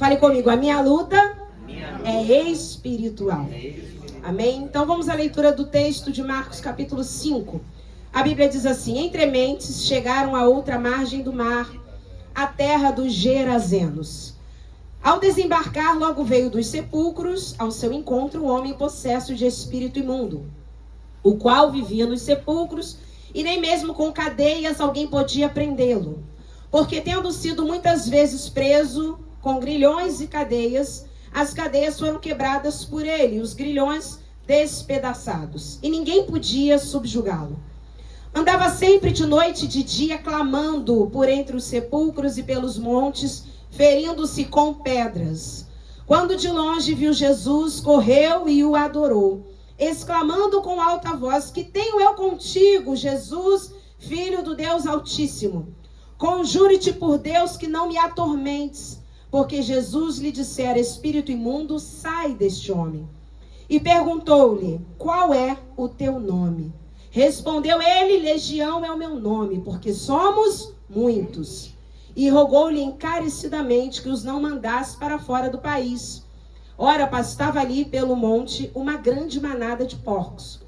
Fale comigo, a minha luta é espiritual. Amém? Então vamos à leitura do texto de Marcos capítulo 5. A Bíblia diz assim: entre mentes chegaram à outra margem do mar, a terra dos Gerazenos. Ao desembarcar, logo veio dos sepulcros ao seu encontro um homem possesso de espírito imundo, o qual vivia nos sepulcros, e nem mesmo com cadeias alguém podia prendê-lo, porque tendo sido muitas vezes preso com grilhões e cadeias, as cadeias foram quebradas por ele, os grilhões despedaçados, e ninguém podia subjugá-lo. Andava sempre de noite e de dia clamando por entre os sepulcros e pelos montes, ferindo-se com pedras. Quando de longe viu Jesus, correu e o adorou, exclamando com alta voz: que tenho eu contigo, Jesus, Filho do Deus Altíssimo? Conjure-te por Deus que não me atormentes. Porque Jesus lhe dissera: espírito imundo, sai deste homem. E perguntou-lhe: qual é o teu nome? Respondeu ele: Legião é o meu nome, porque somos muitos. E rogou-lhe encarecidamente que os não mandasse para fora do país. Ora, pastava ali pelo monte uma grande manada de porcos.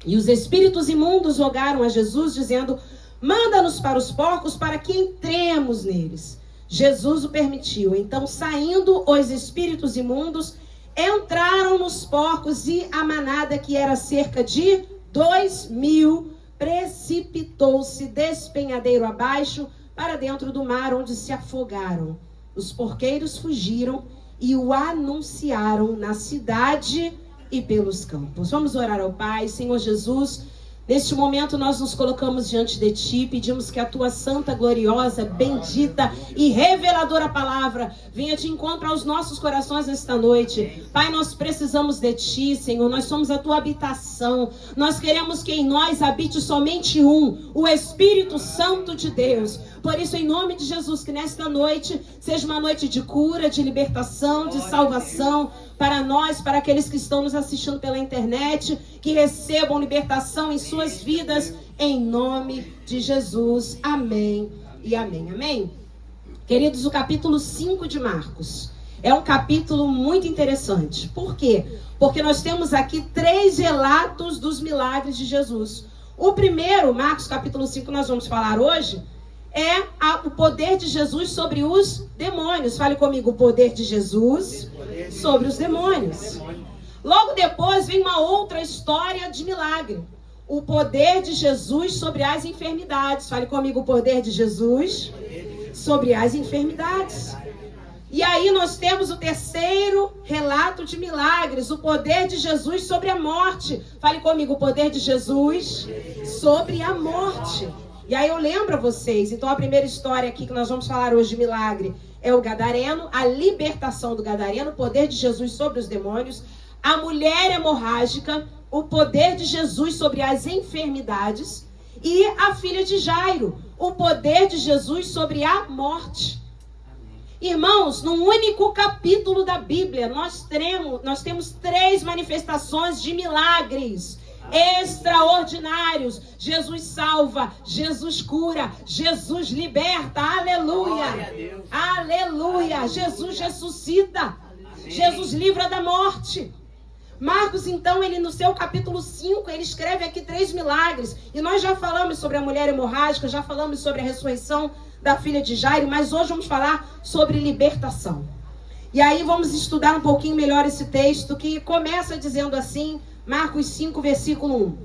E os espíritos imundos rogaram a Jesus, dizendo: manda-nos para os porcos, para que entremos neles. Jesus o permitiu. Então, saindo os espíritos imundos, entraram nos porcos, e a manada, que era cerca de 2.000, precipitou-se despenhadeiro abaixo para dentro do mar, onde se afogaram. Os porqueiros fugiram e o anunciaram na cidade e pelos campos. Vamos orar ao Pai. Senhor Jesus, neste momento nós nos colocamos diante de Ti, pedimos que a Tua santa, gloriosa, bendita e reveladora palavra venha de encontro aos nossos corações nesta noite. Pai, nós precisamos de Ti, Senhor, nós somos a Tua habitação, nós queremos que em nós habite somente o Espírito Santo de Deus. Por isso, em nome de Jesus, que nesta noite seja uma noite de cura, de libertação, de salvação para nós, para aqueles que estão nos assistindo pela internet, que recebam libertação em suas vidas, em nome de Jesus. Amém e amém. Amém? Queridos, o capítulo 5 de Marcos é um capítulo muito interessante. Por quê? Porque nós temos aqui 3 relatos dos milagres de Jesus. O primeiro, Marcos capítulo 5, nós vamos falar hoje, é o poder de Jesus sobre os demônios. Fale comigo, o poder de Jesus sobre os demônios. Logo depois vem uma outra história de milagre. O poder de Jesus sobre as enfermidades. Fale comigo, o poder de Jesus sobre as enfermidades. E aí nós temos o terceiro relato de milagres, o poder de Jesus sobre a morte. Fale comigo, o poder de Jesus sobre a morte. E aí eu lembro a vocês, então a primeira história aqui que nós vamos falar hoje de milagre é o Gadareno, a libertação do Gadareno, o poder de Jesus sobre os demônios, a mulher hemorrágica, o poder de Jesus sobre as enfermidades, e a filha de Jairo, o poder de Jesus sobre a morte. Irmãos, num único capítulo da Bíblia, nós temos 3 manifestações de milagres extraordinários. Jesus salva, Jesus cura, Jesus liberta, aleluia, aleluia. Jesus ressuscita, Jesus livra da morte. Marcos, então, ele no seu capítulo 5, ele escreve aqui 3 milagres, e nós já falamos sobre a mulher hemorrágica, já falamos sobre a ressurreição da filha de Jairo, mas hoje vamos falar sobre libertação. E aí vamos estudar um pouquinho melhor esse texto, que começa dizendo assim, Marcos 5, versículo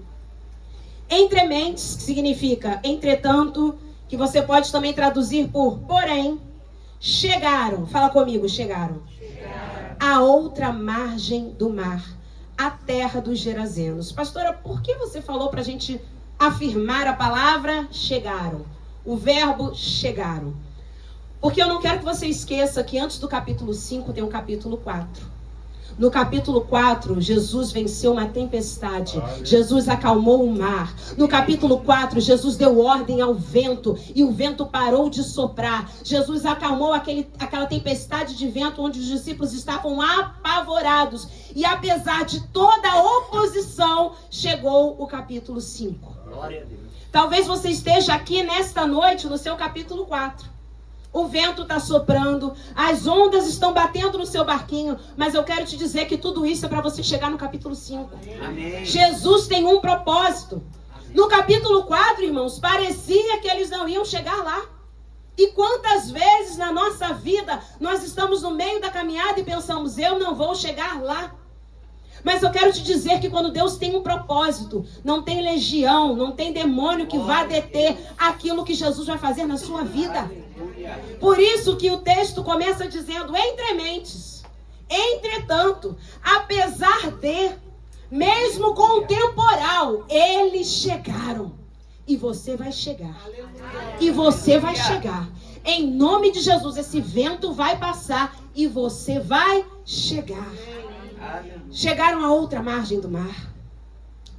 1. Entrementes, que significa entretanto, que você pode também traduzir por porém, chegaram, fala comigo, chegaram a outra margem do mar, a terra dos Gerazenos. Pastora, por que você falou para a gente afirmar a palavra chegaram? O verbo chegaram. Porque eu não quero que você esqueça que antes do capítulo 5 tem o capítulo 4. No capítulo 4, Jesus venceu uma tempestade. Jesus acalmou o mar. No capítulo 4, Jesus deu ordem ao vento e o vento parou de soprar. Jesus acalmou aquela tempestade de vento onde os discípulos estavam apavorados. E apesar de toda a oposição, chegou o capítulo 5. Talvez você esteja aqui nesta noite no seu capítulo 4. o vento está soprando, as ondas estão batendo no seu barquinho, mas eu quero te dizer que tudo isso é para você chegar no capítulo 5. Amém. Jesus tem um propósito. No capítulo 4, irmãos, parecia que eles não iam chegar lá. E quantas vezes na nossa vida nós estamos no meio da caminhada e pensamos, eu não vou chegar lá. Mas eu quero te dizer que quando Deus tem um propósito, não tem legião, não tem demônio que vá deter aquilo que Jesus vai fazer na sua vida. Por isso que o texto começa dizendo, entre mentes, entretanto, apesar de, mesmo com o temporal, eles chegaram. E você vai chegar. E você vai chegar. Em nome de Jesus, esse vento vai passar e você vai chegar. Chegaram a outra margem do mar,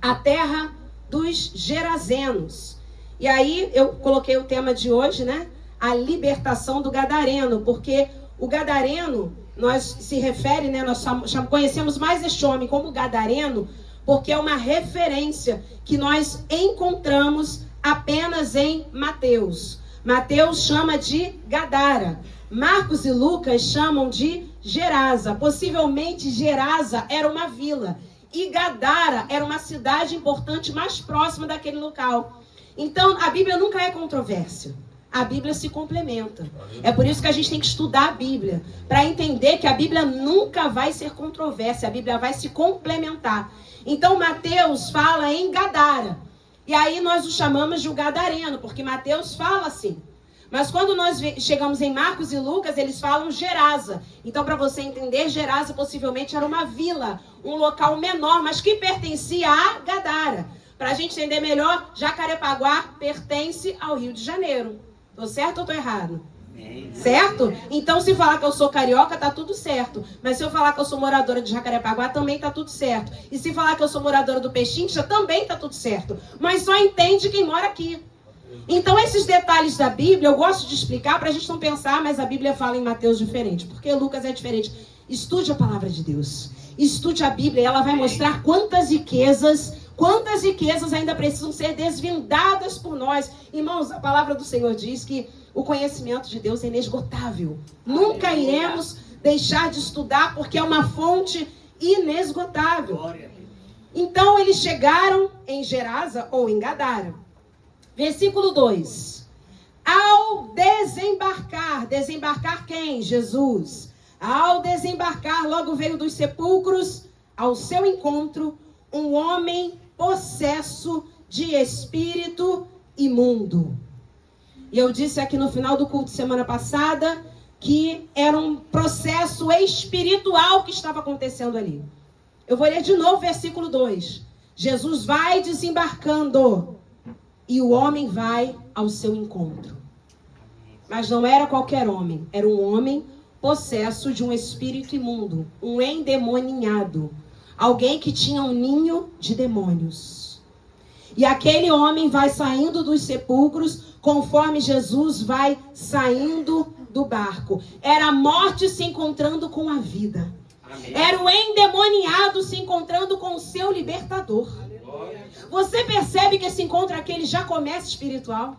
a terra dos Gerazenos. E aí eu coloquei o tema de hoje, né? A libertação do Gadareno, porque o Gadareno, nós se refere, né? Nós conhecemos mais este homem como Gadareno, porque é uma referência que nós encontramos apenas em Mateus. Mateus chama de Gadara. Marcos e Lucas chamam de Gerasa. Possivelmente Gerasa era uma vila. E Gadara era uma cidade importante mais próxima daquele local. Então, a Bíblia nunca é controvérsia. A Bíblia se complementa. É por isso que a gente tem que estudar a Bíblia. Para entender que a Bíblia nunca vai ser controvérsia. A Bíblia vai se complementar. Então, Mateus fala em Gadara. E aí nós o chamamos de o Gadareno, porque Mateus fala assim. Mas quando nós chegamos em Marcos e Lucas, eles falam Gerasa. Então, para você entender, Gerasa possivelmente era uma vila, um local menor, mas que pertencia a Gadara. Para a gente entender melhor, Jacarepaguá pertence ao Rio de Janeiro. Tô certo ou tô errado? Certo? Então, se falar que eu sou carioca, tá tudo certo. Mas se eu falar que eu sou moradora de Jacarepaguá, também tá tudo certo. E se falar que eu sou moradora do Pechincha, também tá tudo certo. Mas só entende quem mora aqui. Então, esses detalhes da Bíblia, eu gosto de explicar para a gente não pensar, mas a Bíblia fala em Mateus diferente, porque Lucas é diferente. Estude a palavra de Deus. Estude a Bíblia, ela vai mostrar quantas riquezas ainda precisam ser desvendadas por nós. Irmãos, a palavra do Senhor diz que o conhecimento de Deus é inesgotável. Nunca iremos deixar de estudar, porque é uma fonte inesgotável. Então, eles chegaram em Gerasa ou em Gadara. Versículo 2. Ao desembarcar, desembarcar quem? Jesus. Ao desembarcar, logo veio dos sepulcros ao seu encontro um homem possesso de espírito imundo. E eu disse aqui no final do culto semana passada que era um processo espiritual que estava acontecendo ali. Eu vou ler de novo o versículo 2. Jesus vai desembarcando e o homem vai ao seu encontro. Mas não era qualquer homem, era um homem possesso de um espírito imundo, um endemoninhado, alguém que tinha um ninho de demônios. E aquele homem vai saindo dos sepulcros conforme Jesus vai saindo do barco. Era a morte se encontrando com a vida. Amém. Era o endemoniado se encontrando com o seu libertador. Você percebe que esse encontro aqui ele já começa espiritual?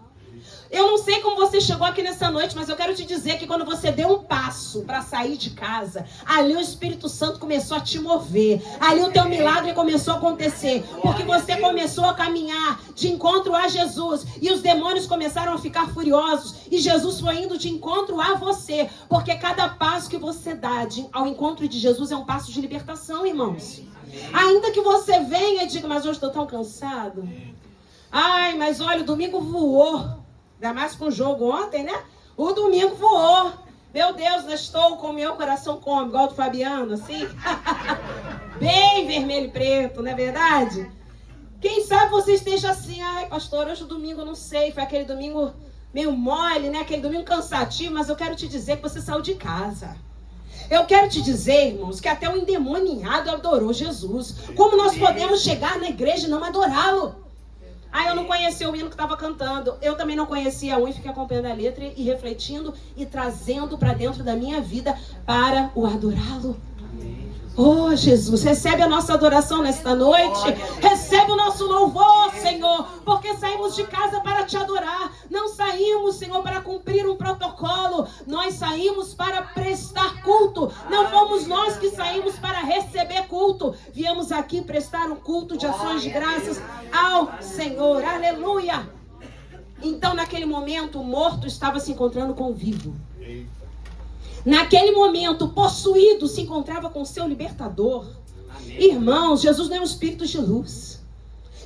Eu não sei como você chegou aqui nessa noite, mas eu quero te dizer que quando você deu um passo para sair de casa, ali o Espírito Santo começou a te mover. Ali o teu milagre começou a acontecer. Porque você começou a caminhar de encontro a Jesus. E os demônios começaram a ficar furiosos. E Jesus foi indo de encontro a você. Porque cada passo que você dá ao encontro de Jesus é um passo de libertação, irmãos. Ainda que você venha e diga, mas hoje estou tão cansado. Ai, mas olha, o domingo voou. Ainda mais com o jogo ontem, né? O domingo voou. Meu Deus, eu estou com o meu coração como? Igual do Fabiano, assim? Bem vermelho e preto, não é verdade? Quem sabe você esteja assim, ai, pastor, hoje o domingo eu não sei. Foi aquele domingo meio mole, né? Aquele domingo cansativo, mas eu quero te dizer que você saiu de casa. Eu quero te dizer, irmãos, que até o endemoniado adorou Jesus. Como nós podemos chegar na igreja e não adorá-lo? Ah, eu não conhecia o hino que estava cantando. Eu também não conhecia um e fiquei acompanhando a letra e refletindo e trazendo para dentro da minha vida para o adorá-lo. Oh, Jesus, recebe a nossa adoração nesta noite. Recebe o nosso louvor, Senhor, porque saímos de casa para te adorar. Não saímos, Senhor, para cumprir um protocolo. Nós saímos para prestar culto. Não fomos nós que saímos para receber culto. Viemos aqui prestar um culto de ações de graças ao Senhor. Aleluia. Então, naquele momento, o morto estava se encontrando com o vivo. Naquele momento, o possuído se encontrava com o seu libertador. Amém. Irmãos, Jesus não é um espírito de luz.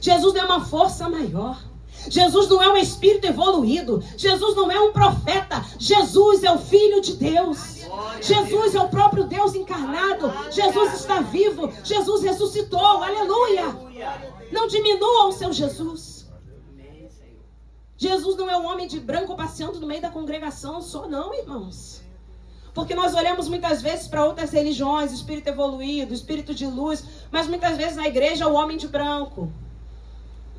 Jesus não é uma força maior. Jesus não é um espírito evoluído. Jesus não é um profeta. Jesus é o Filho de Deus. Jesus é o próprio Deus encarnado. Jesus está vivo. Jesus ressuscitou. Aleluia. Não diminuam o seu Jesus. Jesus não é um homem de branco passeando no meio da congregação só, não, irmãos. Porque nós olhamos muitas vezes para outras religiões, espírito evoluído, espírito de luz, mas muitas vezes na igreja é o homem de branco.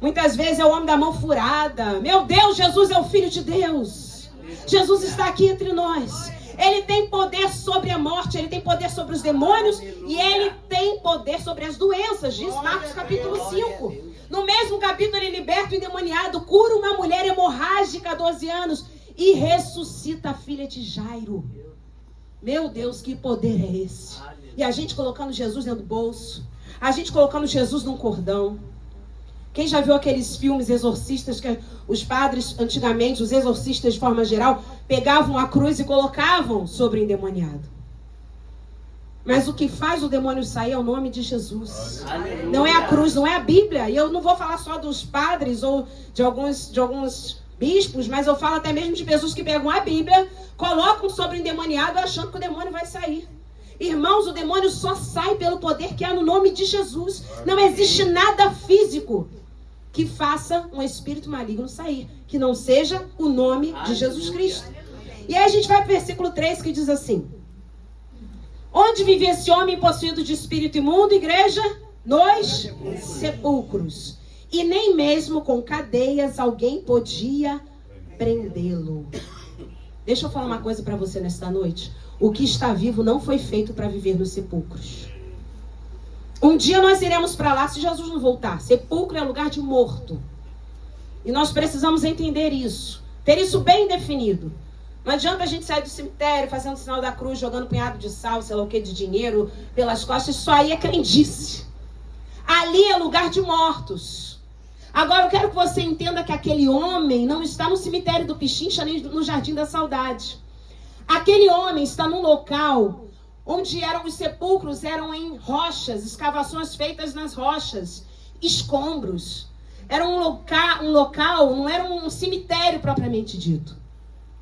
Muitas vezes é o homem da mão furada. Meu Deus, Jesus é o Filho de Deus. Jesus está aqui entre nós. Ele tem poder sobre a morte, ele tem poder sobre os demônios e ele tem poder sobre as doenças, diz Marcos capítulo 5. No mesmo capítulo ele liberta o endemoniado, cura uma mulher hemorrágica há 12 anos e ressuscita a filha de Jairo. Meu Deus, que poder é esse? E a gente colocando Jesus dentro do bolso. A gente colocando Jesus num cordão. Quem já viu aqueles filmes exorcistas que os padres, antigamente, os exorcistas de forma geral, pegavam a cruz e colocavam sobre o endemoniado? Mas o que faz o demônio sair é o nome de Jesus. Não é a cruz, não é a Bíblia. E eu não vou falar só dos padres ou de alguns bispos, mas eu falo até mesmo de pessoas que pegam a Bíblia, colocam sobre o endemoniado achando que o demônio vai sair. Irmãos, o demônio só sai pelo poder que há no nome de Jesus. Não existe nada físico que faça um espírito maligno sair, que não seja o nome de Jesus Cristo. E aí a gente vai para o versículo 3 que diz assim: onde vivia esse homem possuído de espírito imundo, igreja? Nos sepulcros. E nem mesmo com cadeias alguém podia prendê-lo. Deixa eu falar uma coisa para você nesta noite. O que está vivo não foi feito para viver nos sepulcros. Um dia nós iremos para lá se Jesus não voltar. Sepulcro é lugar de morto. E nós precisamos entender isso. Ter isso bem definido. Não adianta a gente sair do cemitério fazendo o sinal da cruz, jogando punhado de sal, sei lá o que, de dinheiro pelas costas. Isso aí é crendice. Ali é lugar de mortos. Agora eu quero que você entenda que aquele homem não está no cemitério do Pichincha nem no Jardim da Saudade. Aquele homem está num local onde os sepulcros eram em rochas, escavações feitas nas rochas, escombros. Era um local, não era um cemitério propriamente dito,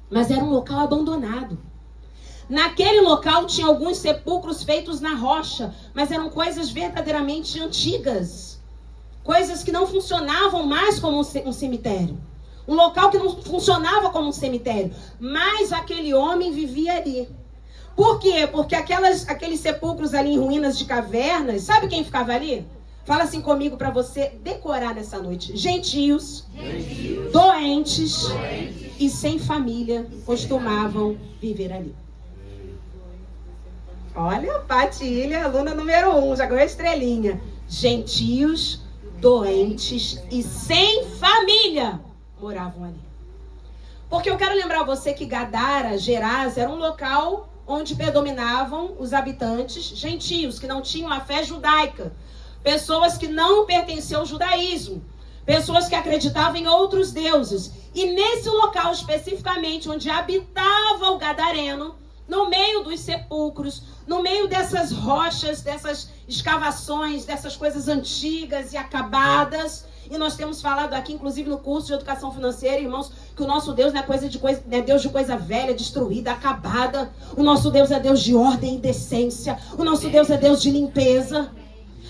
mas era um local abandonado. Naquele local tinha alguns sepulcros feitos na rocha, mas eram coisas verdadeiramente antigas. Coisas que não funcionavam mais como um cemitério. Um local que não funcionava como um cemitério. Mas aquele homem vivia ali. Por quê? Porque aqueles sepulcros ali em ruínas de cavernas, sabe quem ficava ali? Fala assim comigo para você decorar nessa noite. Gentios. Doentes e sem família costumavam viver ali. Olha, Patilha, aluna número 1, já ganhou a estrelinha. Gentios, doentes e sem família moravam ali. Porque eu quero lembrar você que Gadara, Gerasa, era um local onde predominavam os habitantes gentios, que não tinham a fé judaica. Pessoas que não pertenciam ao judaísmo. Pessoas que acreditavam em outros deuses. E nesse local especificamente, onde habitava o gadareno, no meio dos sepulcros, no meio dessas rochas, dessas escavações, dessas coisas antigas e acabadas. E nós temos falado aqui, inclusive no curso de educação financeira, irmãos, que o nosso Deus não é Deus de coisa velha, destruída, acabada. O nosso Deus é Deus de ordem e decência. O nosso Deus é Deus de limpeza.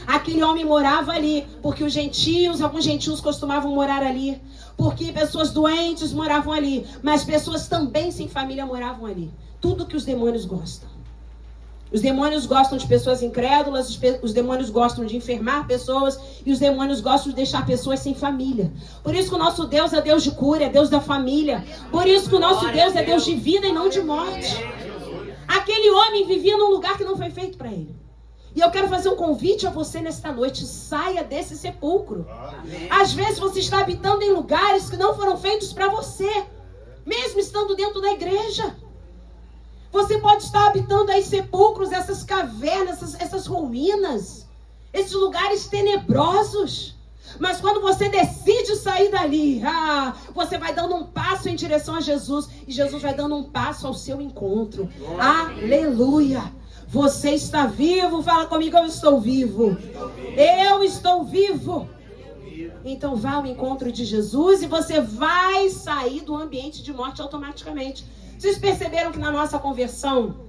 Aquele homem morava ali, porque alguns gentios costumavam morar ali. Porque pessoas doentes moravam ali, mas pessoas também sem família moravam ali. Tudo que os demônios gostam. Os demônios gostam de pessoas incrédulas, os demônios gostam de enfermar pessoas e os demônios gostam de deixar pessoas sem família. Por isso que o nosso Deus é Deus de cura, é Deus da família. Por isso que o nosso Deus é Deus de vida e não de morte. Aquele homem vivia num lugar que não foi feito para ele. E eu quero fazer um convite a você nesta noite. Saia desse sepulcro. Amém. Às vezes você está habitando em lugares que não foram feitos para você. Mesmo estando dentro da igreja. Você pode estar habitando aí sepulcros, essas cavernas, essas ruínas. Esses lugares tenebrosos. Mas quando você decide sair dali, você vai dando um passo em direção a Jesus. E Jesus vai dando um passo ao seu encontro. Aleluia. Você está vivo, fala comigo, eu estou vivo. Eu estou vivo. Então vá ao encontro de Jesus e você vai sair do ambiente de morte automaticamente. Vocês perceberam que na nossa conversão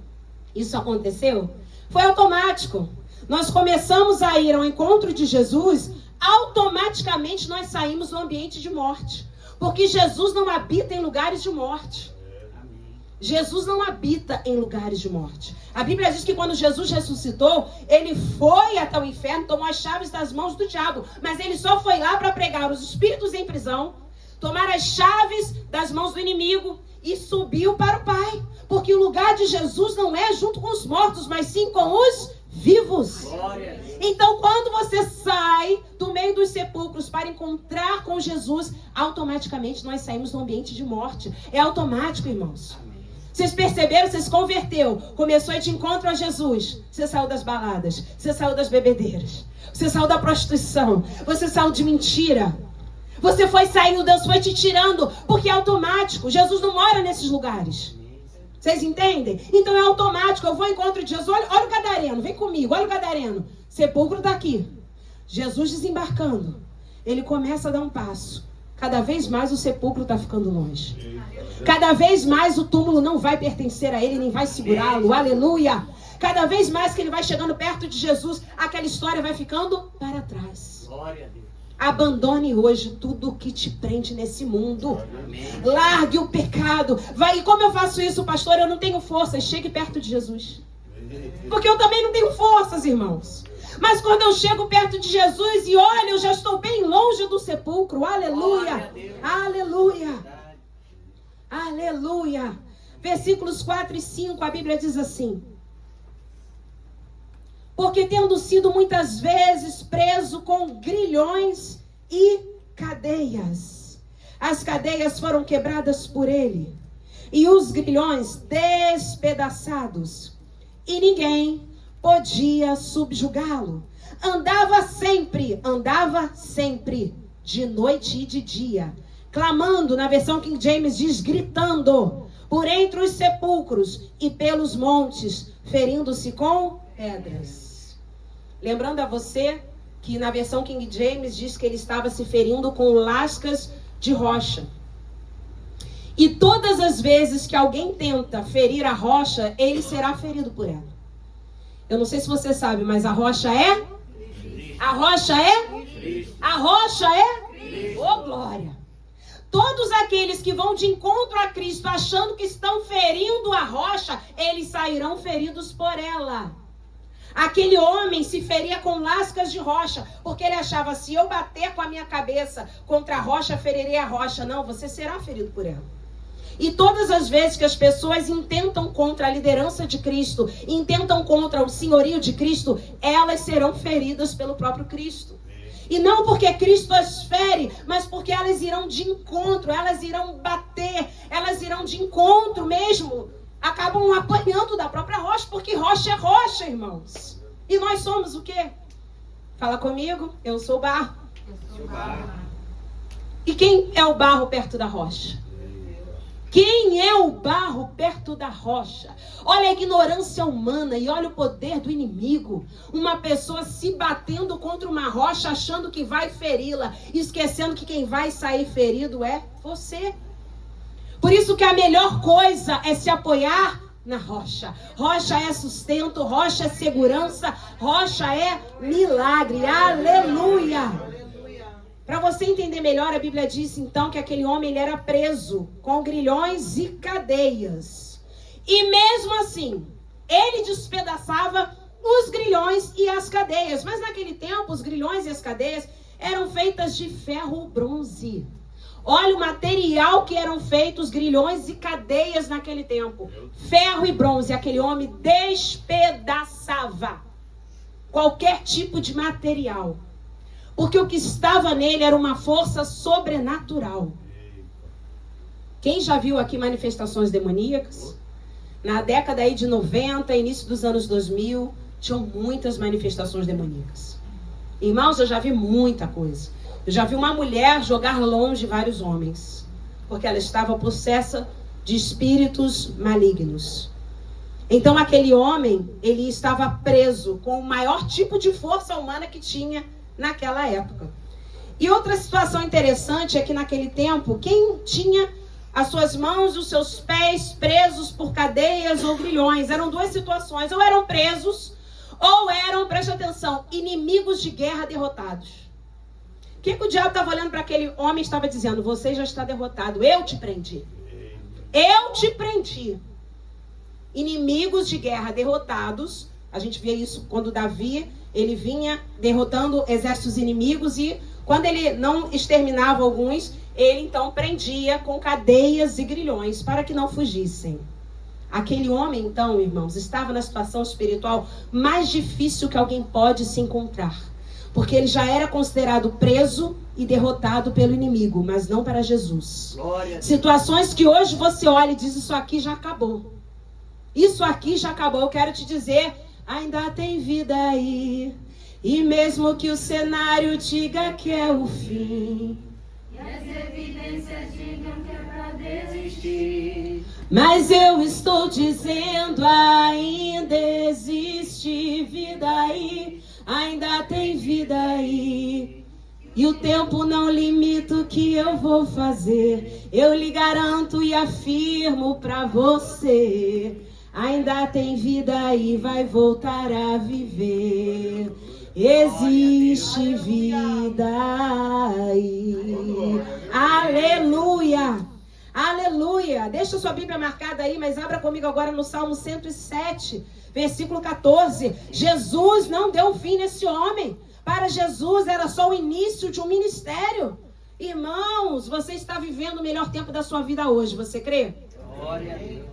isso aconteceu? Foi automático. Nós começamos a ir ao encontro de Jesus, automaticamente nós saímos do ambiente de morte. Porque Jesus não habita em lugares de morte. Jesus não habita em lugares de morte. A Bíblia diz que quando Jesus ressuscitou, ele foi até o inferno, tomou as chaves das mãos do diabo. Mas ele só foi lá para pregar os espíritos em prisão, tomar as chaves das mãos do inimigo e subiu para o Pai. Porque o lugar de Jesus não é junto com os mortos, mas sim com os vivos. Glória. Então, quando você sai do meio dos sepulcros para encontrar com Jesus, automaticamente nós saímos do ambiente de morte. É automático, irmãos. Vocês perceberam? Você se converteu. Começou a ir de encontro a Jesus. Você saiu das baladas. Você saiu das bebedeiras. Você saiu da prostituição. Você saiu de mentira. Você foi saindo, Deus foi te tirando. Porque é automático. Jesus não mora nesses lugares. Vocês entendem? Então é automático. Eu vou ao encontro de Jesus. Olha o gadareno. Vem comigo. Olha o gadareno. Sepulcro está aqui. Jesus desembarcando. Ele começa a dar um passo. Cada vez mais o sepulcro está ficando longe. Cada vez mais o túmulo não vai pertencer a ele, nem vai segurá-lo. Aleluia! Cada vez mais que ele vai chegando perto de Jesus, aquela história vai ficando para trás. Glória a Deus. Abandone hoje tudo que te prende nesse mundo. Largue o pecado. Vai. E como eu faço isso, pastor? Eu não tenho forças. Chegue perto de Jesus. Porque eu também não tenho forças, irmãos. Mas quando eu chego perto de Jesus e olho, eu já estou bem longe do sepulcro. Aleluia. Aleluia. Aleluia. Versículos 4 e 5, a Bíblia diz assim: porque tendo sido muitas vezes preso com grilhões e cadeias, as cadeias foram quebradas por ele, e os grilhões despedaçados, e ninguém podia subjugá-lo. Andava sempre, de noite e de dia, clamando, na versão King James diz, gritando, por entre os sepulcros e pelos montes, ferindo-se com pedras. Lembrando a você que na versão King James diz que ele estava se ferindo com lascas de rocha. E todas as vezes que alguém tenta ferir a rocha, ele será ferido por ela. Eu não sei se você sabe, mas a rocha é? A rocha é? A rocha é? Oh, glória! Todos aqueles que vão de encontro a Cristo achando que estão ferindo a rocha, eles sairão feridos por ela. Aquele homem se feria com lascas de rocha, porque ele achava, se eu bater com a minha cabeça contra a rocha, ferirei a rocha. Não, você será ferido por ela. E todas as vezes que as pessoas intentam contra a liderança de Cristo, intentam contra o senhorio de Cristo, elas serão feridas pelo próprio Cristo. E não porque Cristo as fere, mas porque elas irão de encontro, elas irão bater, elas irão de encontro mesmo. Acabam apanhando da própria rocha, porque rocha é rocha, irmãos. E nós somos o quê? Fala comigo, eu sou barro. Eu sou barro. E quem é o barro perto da rocha? Quem é o barro perto da rocha? Olha a ignorância humana e olha o poder do inimigo. Uma pessoa se batendo contra uma rocha achando que vai feri-la, esquecendo que quem vai sair ferido é você. Por isso que a melhor coisa é se apoiar na rocha. Rocha é sustento, rocha é segurança, rocha é milagre. Aleluia! Para você entender melhor, a Bíblia diz então que aquele homem ele era preso com grilhões e cadeias. E mesmo assim, ele despedaçava os grilhões e as cadeias. Mas naquele tempo, os grilhões e as cadeias eram feitas de ferro ou bronze. Olha o material que eram feitos grilhões e cadeias naquele tempo. Ferro e bronze. Aquele homem despedaçava. qualquer tipo de material. Porque o que estava nele era uma força sobrenatural. Quem já viu aqui manifestações demoníacas? Na década aí de 90, início dos anos 2000, tinham muitas manifestações demoníacas. Irmãos, eu já vi muita coisa. Eu já vi uma mulher jogar longe vários homens, porque ela estava possessa de espíritos malignos. Então aquele homem, ele estava preso com o maior tipo de força humana que tinha naquela época. E outra situação interessante é que naquele tempo, quem tinha as suas mãos e os seus pés presos por cadeias ou grilhões, eram duas situações: ou eram presos, ou eram, preste atenção, inimigos de guerra derrotados. O que o diabo estava olhando para aquele homem e estava dizendo? Você já está derrotado, eu te prendi. Eu te prendi. Inimigos de guerra derrotados. A gente vê isso quando Davi, ele vinha derrotando exércitos inimigos, e quando ele não exterminava alguns, ele então prendia com cadeias e grilhões para que não fugissem. Aquele homem, então, irmãos, estava na situação espiritual mais difícil que alguém pode se encontrar. Porque ele já era considerado preso e derrotado pelo inimigo, mas não para Jesus. Situações que hoje você olha e diz: isso aqui já acabou. Isso aqui já acabou. Eu quero te dizer, ainda tem vida aí. E mesmo que o cenário diga que é o fim, e as evidências digam que é pra desistir, mas eu estou dizendo, ainda existe vida aí. Ainda tem vida aí. E o tempo não limita o que eu vou fazer. Eu lhe garanto e afirmo pra você, ainda tem vida aí, vai voltar a viver. Existe vida aí. Aleluia! Aleluia! Deixa sua Bíblia marcada aí, mas abra comigo agora no Salmo 107, versículo 14. Jesus não deu fim nesse homem. Para Jesus era só o início de um ministério. Irmãos, você está vivendo o melhor tempo da sua vida hoje, você crê? Glória a Deus.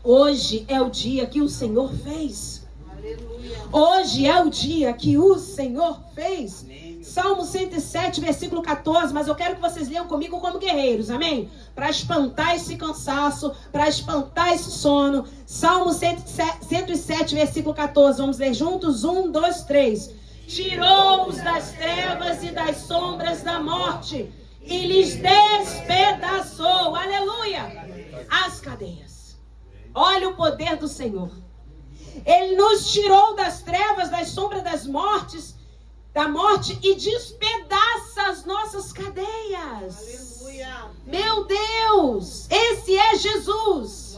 Hoje é o dia que o Senhor fez. Aleluia. Hoje é o dia que o Senhor fez. Amém. Salmo 107, versículo 14. Mas eu quero que vocês leiam comigo como guerreiros, amém? Para espantar esse cansaço, para espantar esse sono. Salmo 107, versículo 14. Vamos ler juntos? 1, 2, 3. Tirou-os das trevas e das sombras da morte e lhes despedaçou, aleluia, as cadeias. Olha o poder do Senhor. Ele nos tirou das trevas, das sombras da morte e despedaça as nossas cadeias. Aleluia. Meu Deus, esse é Jesus.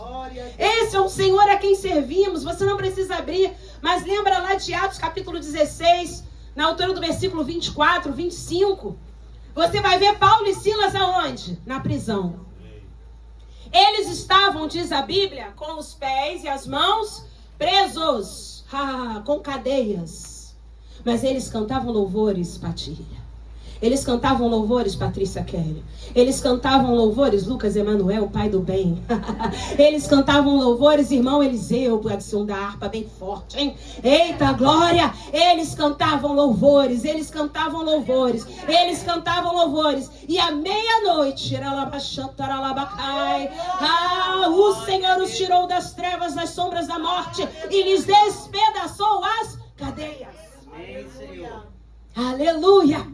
Esse é o Senhor a quem servimos. Você não precisa abrir, mas lembra lá de Atos capítulo 16, na altura do versículo 24, 25. Você vai ver Paulo e Silas aonde? Na prisão. Eles estavam, diz a Bíblia, com os pés e as mãos presos, com cadeias. Mas eles cantavam louvores, Patília. Eles cantavam louvores, Patrícia Kelly. Eles cantavam louvores, Lucas Emanuel, pai do bem. Eles cantavam louvores, irmão Eliseu, adição da harpa bem forte, hein? Eita, glória! Eles cantavam louvores, eles cantavam louvores, eles cantavam louvores. E à meia-noite, o Senhor os tirou das trevas, das sombras da morte e lhes despedaçou as cadeias. Amém, Senhor. Aleluia!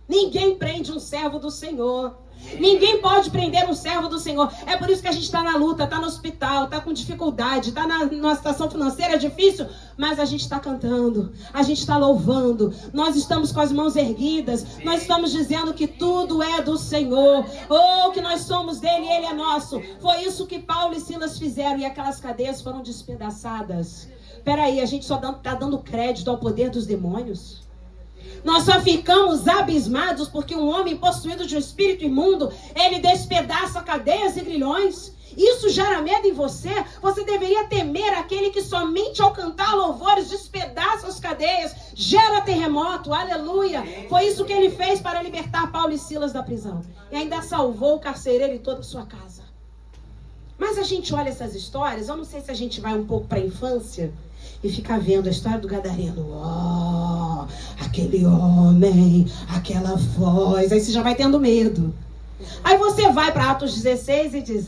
Ninguém prende um servo do Senhor. Ninguém pode prender um servo do Senhor. É por isso que a gente está na luta, está no hospital, está com dificuldade, está numa situação financeira difícil, mas a gente está cantando, a gente está louvando, nós estamos com as mãos erguidas, nós estamos dizendo que tudo é do Senhor, que nós somos dele e ele é nosso. Foi isso que Paulo e Silas fizeram e aquelas cadeias foram despedaçadas. Peraí, a gente só está dando crédito ao poder dos demônios? Nós só ficamos abismados porque um homem possuído de um espírito imundo, ele despedaça cadeias e grilhões. Isso gera medo em você? Você deveria temer aquele que somente ao cantar louvores despedaça as cadeias, gera terremoto, aleluia. Foi isso que ele fez para libertar Paulo e Silas da prisão. E ainda salvou o carcereiro e toda a sua casa. Mas a gente olha essas histórias, eu não sei se a gente vai um pouco para a infância e fica vendo a história do gadareno. Oh, aquele homem, aquela voz. Aí você já vai tendo medo. Aí você vai para Atos 16 e diz,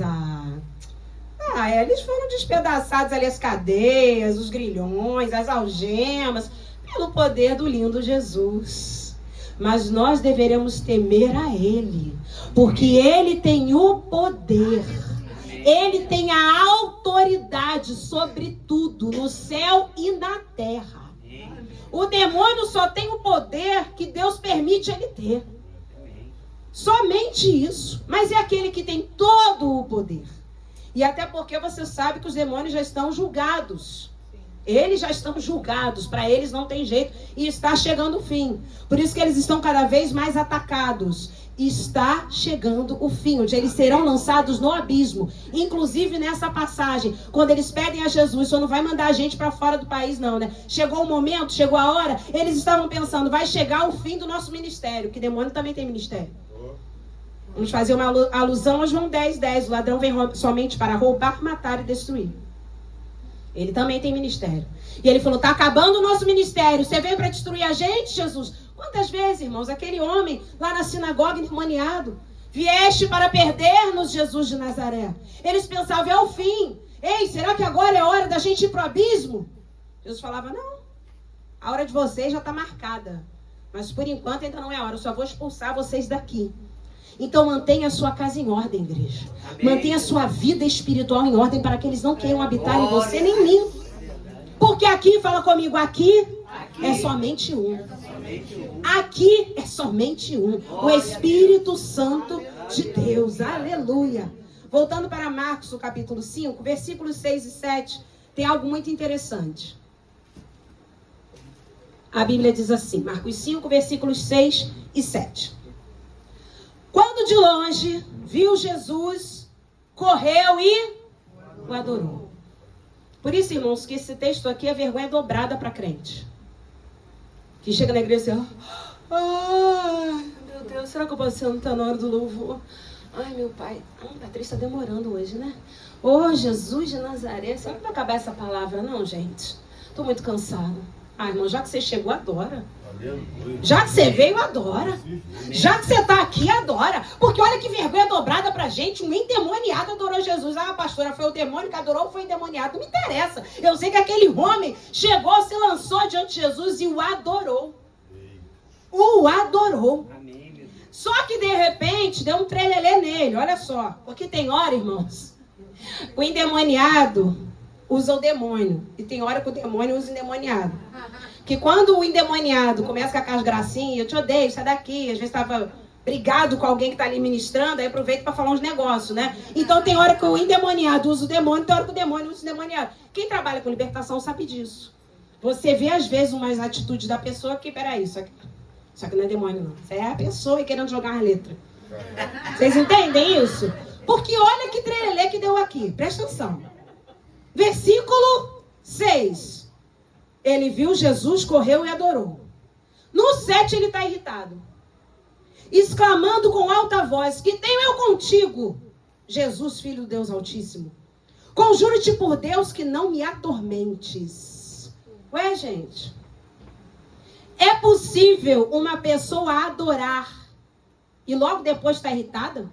eles foram despedaçados ali, as cadeias, os grilhões, as algemas, pelo poder do lindo Jesus. Mas nós deveremos temer a Ele, porque Ele tem o poder. Ele tem a autoridade sobre tudo, no céu e na terra. O demônio só tem o poder que Deus permite ele ter. Somente isso. Mas é aquele que tem todo o poder. E até porque você sabe que os demônios já estão julgados. Eles já estão julgados. Para eles não tem jeito. E está chegando o fim. Por isso que eles estão cada vez mais atacados. Está chegando o fim, onde eles serão lançados no abismo. Inclusive nessa passagem, quando eles pedem a Jesus, só não vai mandar a gente para fora do país não, né? Chegou o momento, chegou a hora, eles estavam pensando, vai chegar o fim do nosso ministério, que demônio também tem ministério. Vamos fazer uma alusão a João 10:10. O ladrão vem somente para roubar, matar e destruir. Ele também tem ministério. E ele falou, está acabando o nosso ministério, você veio para destruir a gente, Jesus? Quantas vezes, irmãos, aquele homem lá na sinagoga endemoniado, vieste para perder-nos, Jesus de Nazaré. Eles pensavam, é o fim. Ei, será que agora é hora da gente ir para o abismo? Jesus falava, não, a hora de vocês já está marcada. Mas por enquanto ainda não é a hora, eu só vou expulsar vocês daqui. Então mantenha a sua casa em ordem, igreja. Amém. Mantenha a sua vida espiritual em ordem para que eles não queiram habitar em você nem em mim. Porque aqui, fala comigo, aqui é somente um. Aqui é somente um. O Espírito Santo de Deus. Aleluia. Voltando para Marcos, o capítulo 5, versículos 6 e 7, tem algo muito interessante. A Bíblia diz assim, Marcos 5, versículos 6 e 7. Quando de longe viu Jesus, correu e o adorou. Por isso, irmãos, que esse texto aqui é vergonha dobrada para crente. Que chega na igreja e diz, ai, meu Deus, será que o pastor não está na hora do louvor? Ai, meu pai, a Patrícia está demorando hoje, né? Ô, Jesus de Nazaré, será que vai acabar essa palavra? Não, gente, estou muito cansada. Ah, irmão, já que você chegou, adora. Já que você veio, adora. Já que você está aqui, adora. Porque olha que vergonha dobrada pra gente. Um endemoniado adorou Jesus. Ah, pastora, foi o demônio que adorou ou foi o endemoniado? Não me interessa. Eu sei que aquele homem chegou, se lançou diante de Jesus e o adorou. O adorou. Só que de repente deu um trelelê nele. Olha só. Porque tem hora, irmãos, o endemoniado usa o demônio. E tem hora que o demônio usa o endemoniado. Que quando o endemoniado começa com aquelas gracinhas, eu te odeio, sai daqui, às vezes estava brigado com alguém que está ali ministrando, aí aproveita para falar uns negócios, né? Então tem hora que o endemoniado usa o demônio, tem hora que o demônio usa o endemoniado. Quem trabalha com libertação sabe disso. Você vê às vezes umas atitudes da pessoa que, peraí, isso aqui não é demônio não. Isso é a pessoa querendo jogar a letra. Vocês entendem isso? Porque olha que trelelê que deu aqui, presta atenção. Versículo 6. Ele viu Jesus, correu e adorou. No 7 ele está irritado. Exclamando com alta voz, que tenho eu contigo, Jesus, Filho do Deus Altíssimo. Conjuro-te por Deus que não me atormentes. Ué, gente. É possível uma pessoa adorar e logo depois estar irritada?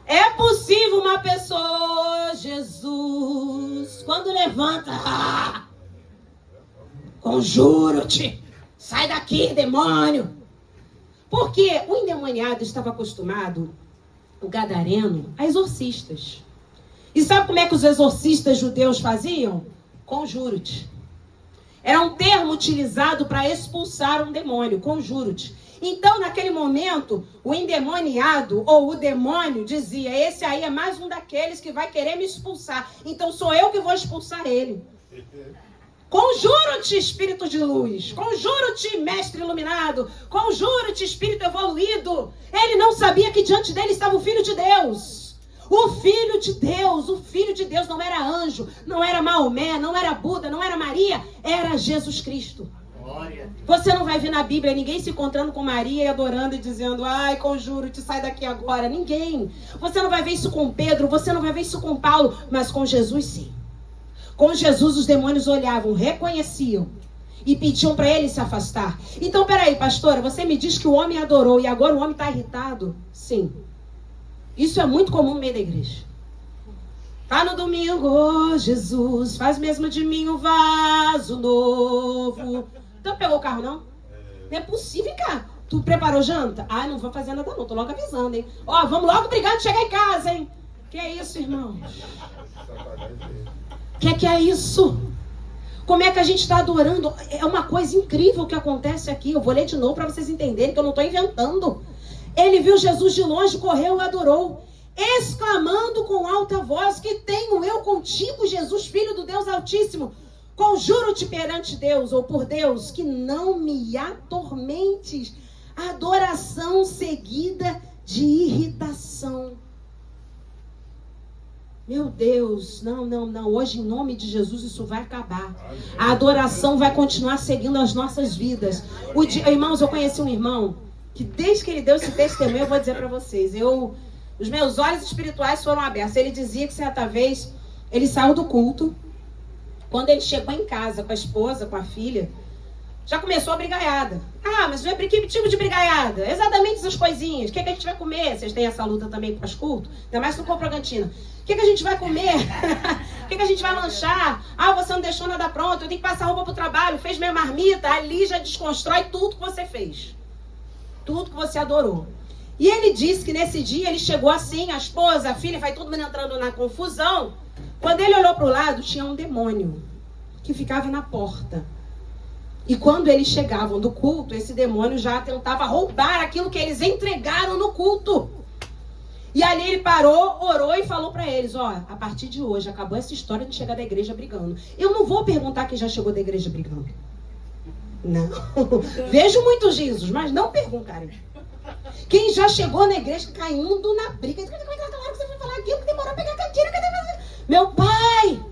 É possível uma pessoa, Jesus, quando levanta, conjuro-te, sai daqui, demônio. Porque o endemoniado estava acostumado, o gadareno, a exorcistas. E sabe como é que os exorcistas judeus faziam? Conjuro-te. Era um termo utilizado para expulsar um demônio, conjuro-te. Então, naquele momento, o endemoniado ou o demônio dizia, esse aí é mais um daqueles que vai querer me expulsar. Então, sou eu que vou expulsar ele. Conjuro-te, espírito de luz. Conjuro-te, mestre iluminado. Conjuro-te, espírito evoluído. Ele não sabia que diante dele estava o Filho de Deus. O Filho de Deus. O Filho de Deus não era anjo, não era Maomé, não era Buda, não era Maria. Era Jesus Cristo. Glória a Deus. Você não vai ver na Bíblia ninguém se encontrando com Maria e adorando e dizendo, ai, conjuro-te, sai daqui agora. Ninguém. Você não vai ver isso com Pedro, você não vai ver isso com Paulo, mas com Jesus sim. Com Jesus os demônios olhavam, reconheciam e pediam para ele se afastar. Então, peraí, pastora, você me diz que o homem adorou e agora o homem está irritado? Sim. Isso é muito comum no meio da igreja. Tá no domingo, oh, Jesus, faz mesmo de mim um vaso novo. Então pegou o carro, não? Não é possível, cara. Tu preparou janta? Ah, não vou fazer nada não, tô logo avisando, hein? Ó, vamos logo brigar de chegar em casa, hein? Que é isso, irmão? Que é isso? Como é que a gente está adorando? É uma coisa incrível que acontece aqui. Eu vou ler de novo para vocês entenderem que eu não estou inventando. Ele viu Jesus de longe, correu e adorou, exclamando com alta voz, que tenho eu contigo, Jesus, Filho do Deus Altíssimo. Conjuro-te perante Deus, ou por Deus, que não me atormentes. Adoração seguida de irritação. Meu Deus, não. Hoje, em nome de Jesus, isso vai acabar. A adoração vai continuar seguindo as nossas vidas. Irmãos, eu conheci um irmão que desde que ele deu esse testemunho, eu vou dizer para vocês, os meus olhos espirituais foram abertos. Ele dizia que certa vez ele saiu do culto. Quando ele chegou em casa com a esposa, com a filha, já começou a brigaiada. Ah, mas que tipo de brigaiada? Exatamente essas coisinhas. O que a gente vai comer? Vocês têm essa luta também pós-culto? Ainda mais que não compra cantina. O que a gente vai comer? O que a gente vai lanchar? Ah, você não deixou nada pronto, eu tenho que passar roupa pro trabalho, fez minha marmita, ali já desconstrói tudo que você fez. Tudo que você adorou. E ele disse que nesse dia ele chegou assim, a esposa, a filha, vai todo mundo entrando na confusão. Quando ele olhou para o lado, tinha um demônio que ficava na porta. E quando eles chegavam do culto, esse demônio já tentava roubar aquilo que eles entregaram no culto. E ali ele parou, orou e falou para eles, ó, a partir de hoje, acabou essa história de chegar da igreja brigando. Eu não vou perguntar quem já chegou da igreja brigando. Não. Vejo muitos risos, mas não perguntarem. Quem já chegou na igreja caindo na briga. Como é que hora que você foi falar aquilo que demorou a pegar a cantina? Meu pai!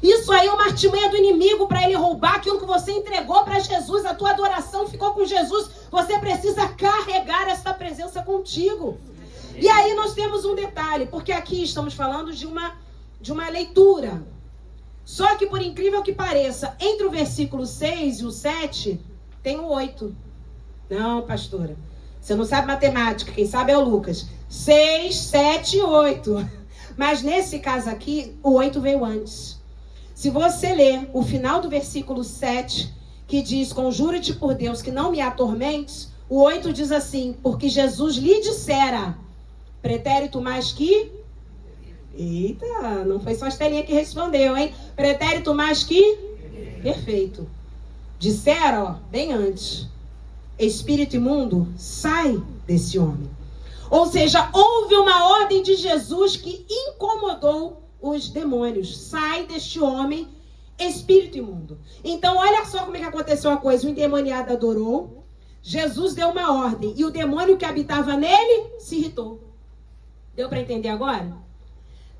Isso aí é uma artimanha do inimigo para ele roubar aquilo que você entregou para Jesus. A tua adoração ficou com Jesus. Você precisa carregar essa presença contigo. E aí nós temos um detalhe, porque aqui estamos falando de uma leitura. Só que por incrível que pareça, entre o versículo 6 e o 7, tem o 8. Não, pastora. Você não sabe matemática, quem sabe é o Lucas. 6, 7 e 8. Mas nesse caso aqui, o 8 veio antes. Se você ler o final do versículo 7, que diz, conjuro-te por Deus que não me atormentes, o 8 diz assim, porque Jesus lhe dissera, pretérito mais que... Eita, não foi só a Estelinha que respondeu, hein? Pretérito mais que... Perfeito. Dissera, ó, bem antes, espírito imundo, sai desse homem. Ou seja, houve uma ordem de Jesus que incomodou os demônios. Sai deste homem, espírito imundo. Então, olha só como é que aconteceu a coisa. O endemoniado adorou, Jesus deu uma ordem, e o demônio que habitava nele se irritou. Deu para entender agora?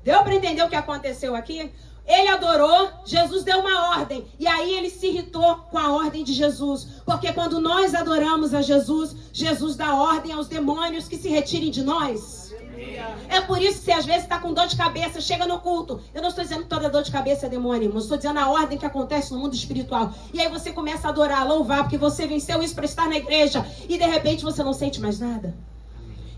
Deu para entender o que aconteceu aqui? Ele adorou, Jesus deu uma ordem. E aí ele se irritou com a ordem de Jesus. Porque quando nós adoramos a Jesus, Jesus dá ordem aos demônios que se retirem de nós. É por isso que você às vezes está com dor de cabeça, chega no culto. Eu não estou dizendo que toda dor de cabeça é demônio, mas estou dizendo a ordem que acontece no mundo espiritual. E aí você começa a adorar, a louvar, porque você venceu isso para estar na igreja. E de repente você não sente mais nada.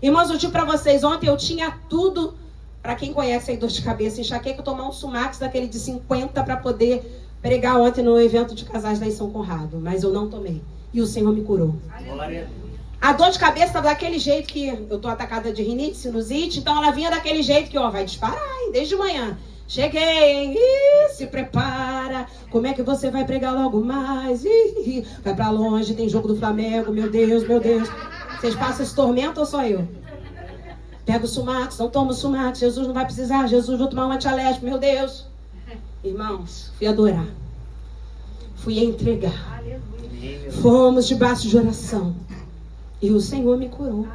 Irmãos, eu digo para vocês, ontem eu tinha tudo... Para quem conhece aí dor de cabeça, enxaqueca, eu tomar um Sumax daquele de 50 para poder pregar ontem no evento de casais da São Conrado. Mas eu não tomei. E o Senhor me curou. A dor de cabeça estava daquele jeito que eu tô atacada de rinite, sinusite. Então ela vinha daquele jeito que, ó, vai disparar, hein, desde manhã. Cheguei, hein? Ih, se prepara. Como é que você vai pregar logo mais? Ih, vai para longe, tem jogo do Flamengo. Meu Deus, meu Deus. Vocês passam esse tormento ou só eu? Pega o Sumax, não toma o Sumax, Jesus não vai precisar, Jesus vou tomar um antialérgico, meu Deus. Irmãos, fui adorar. Fui entregar. Fomos debaixo de oração. E o Senhor me curou.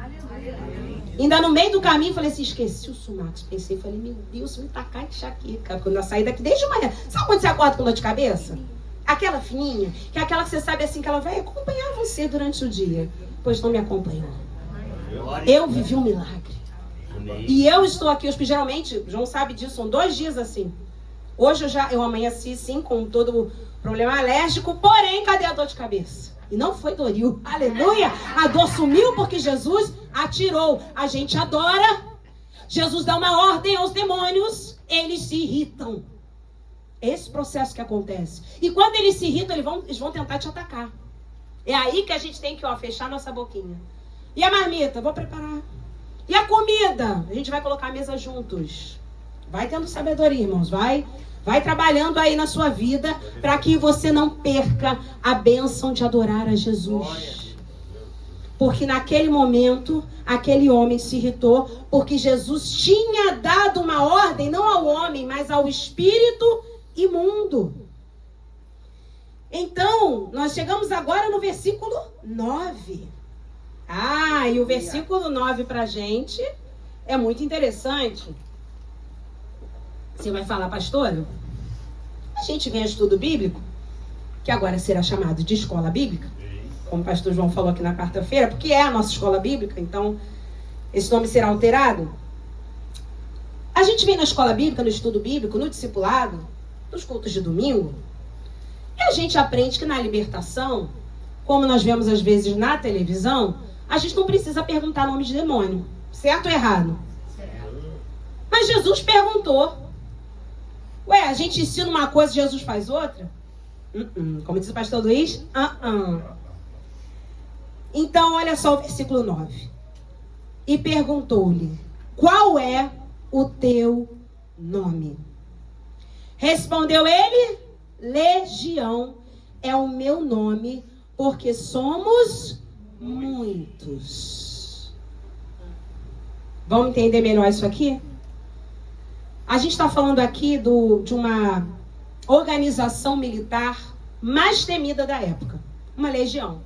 Ainda no meio do caminho, falei assim, esqueci o Sumax. Pensei, falei, meu Deus, me tacar de enxaqueca. Quando eu saí daqui desde manhã. Sabe quando você acorda com dor de cabeça? Aquela fininha, que é aquela que você sabe assim, que ela vai acompanhar você durante o dia. Pois não me acompanhou. Eu vivi um milagre. E eu estou aqui hoje, geralmente, João sabe disso, são 2 dias assim. Hoje eu amanheci, sim, com todo o problema alérgico, porém, cadê a dor de cabeça? E não foi Doril. Aleluia! A dor sumiu porque Jesus a tirou. A gente adora. Jesus dá uma ordem aos demônios, eles se irritam. Esse processo que acontece. E quando eles se irritam, eles vão tentar te atacar. É aí que a gente tem que fechar nossa boquinha. E a marmita? Vou preparar. E a comida? A gente vai colocar a mesa juntos. Vai tendo sabedoria, irmãos. Vai trabalhando aí na sua vida para que você não perca a bênção de adorar a Jesus. Porque naquele momento, aquele homem se irritou, porque Jesus tinha dado uma ordem, não ao homem, mas ao espírito imundo. Então, nós chegamos agora no versículo 9. E o versículo 9 pra gente é muito interessante. Você vai falar, pastora? A gente vem a estudo bíblico, que agora será chamado de escola bíblica, como o pastor João falou aqui na quarta-feira, porque é a nossa escola bíblica, então esse nome será alterado. A gente vem na escola bíblica, no estudo bíblico, no discipulado, nos cultos de domingo, e a gente aprende que na libertação, como nós vemos às vezes na televisão, a gente não precisa perguntar nome de demônio. Certo ou errado? Mas Jesus perguntou. A gente ensina uma coisa e Jesus faz outra? Como diz o pastor Luiz? Então, olha só o versículo 9. E perguntou-lhe, qual é o teu nome? Respondeu ele, Legião é o meu nome, porque somos muitos. Vamos entender melhor isso aqui? A gente está falando aqui de uma organização militar mais temida da época. Uma legião.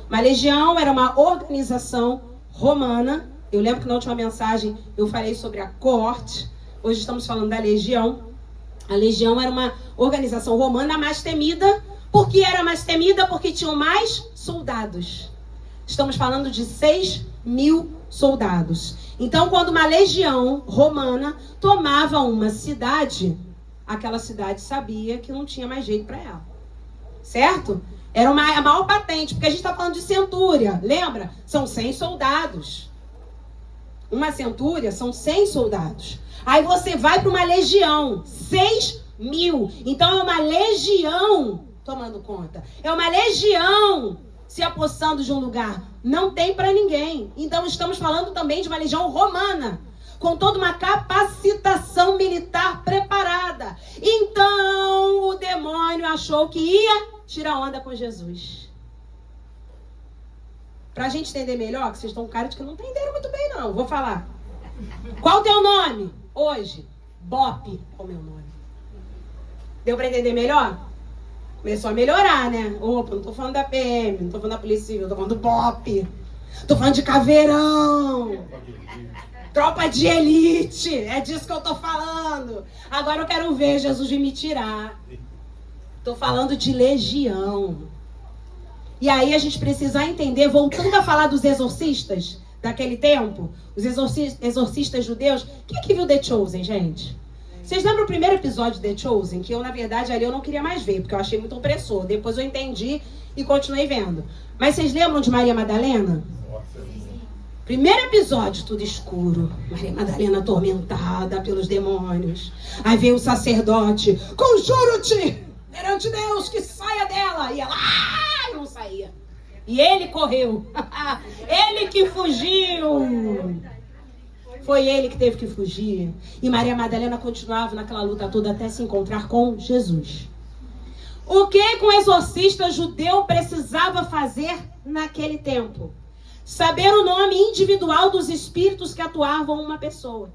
Uma legião era uma organização romana. Eu lembro que na última mensagem eu falei sobre a coorte. Hoje estamos falando da legião. A legião era uma organização romana mais temida. Por que era mais temida? Porque tinham mais soldados. Estamos falando de 6.000 soldados. Então, quando uma legião romana tomava uma cidade, aquela cidade sabia que não tinha mais jeito para ela. Certo? Era a maior patente, porque a gente está falando de centúria. Lembra? São 100 soldados. Uma centúria são 100 soldados. Aí você vai para uma legião, 6.000. Então é uma legião tomando conta. É uma legião se apossando de um lugar. Não tem para ninguém. Então estamos falando também de uma legião romana, com toda uma capacitação militar preparada. Então o demônio achou que ia tirar onda com Jesus. Pra gente entender melhor, que vocês estão com cara de que não entenderam muito bem, não. Vou falar. Qual o teu nome? Hoje, Bop é o meu nome. Deu pra entender melhor? Começou a melhorar, né? Opa, não tô falando da PM, não tô falando da Polícia Civil, tô falando do Bop. Tô falando de Caveirão. Tropa de elite. É disso que eu tô falando. Agora eu quero ver Jesus vir me tirar. Tô falando de legião. E aí a gente precisa entender, voltando a falar dos exorcistas daquele tempo, os exorcistas judeus. Quem é que viu The Chosen, gente? Vocês lembram o primeiro episódio de The Chosen? Que eu, na verdade, ali eu não queria mais ver, porque eu achei muito opressor. Depois eu entendi e continuei vendo. Mas vocês lembram de Maria Madalena? Primeiro episódio, tudo escuro. Maria Madalena atormentada pelos demônios. Aí veio o sacerdote. Conjuro-te perante Deus que saia dela. E ela não saía. E ele correu. Ele que fugiu. Foi ele que teve que fugir. E Maria Madalena continuava naquela luta toda até se encontrar com Jesus. O que um exorcista judeu precisava fazer naquele tempo? Saber o nome individual dos espíritos que atuavam uma pessoa.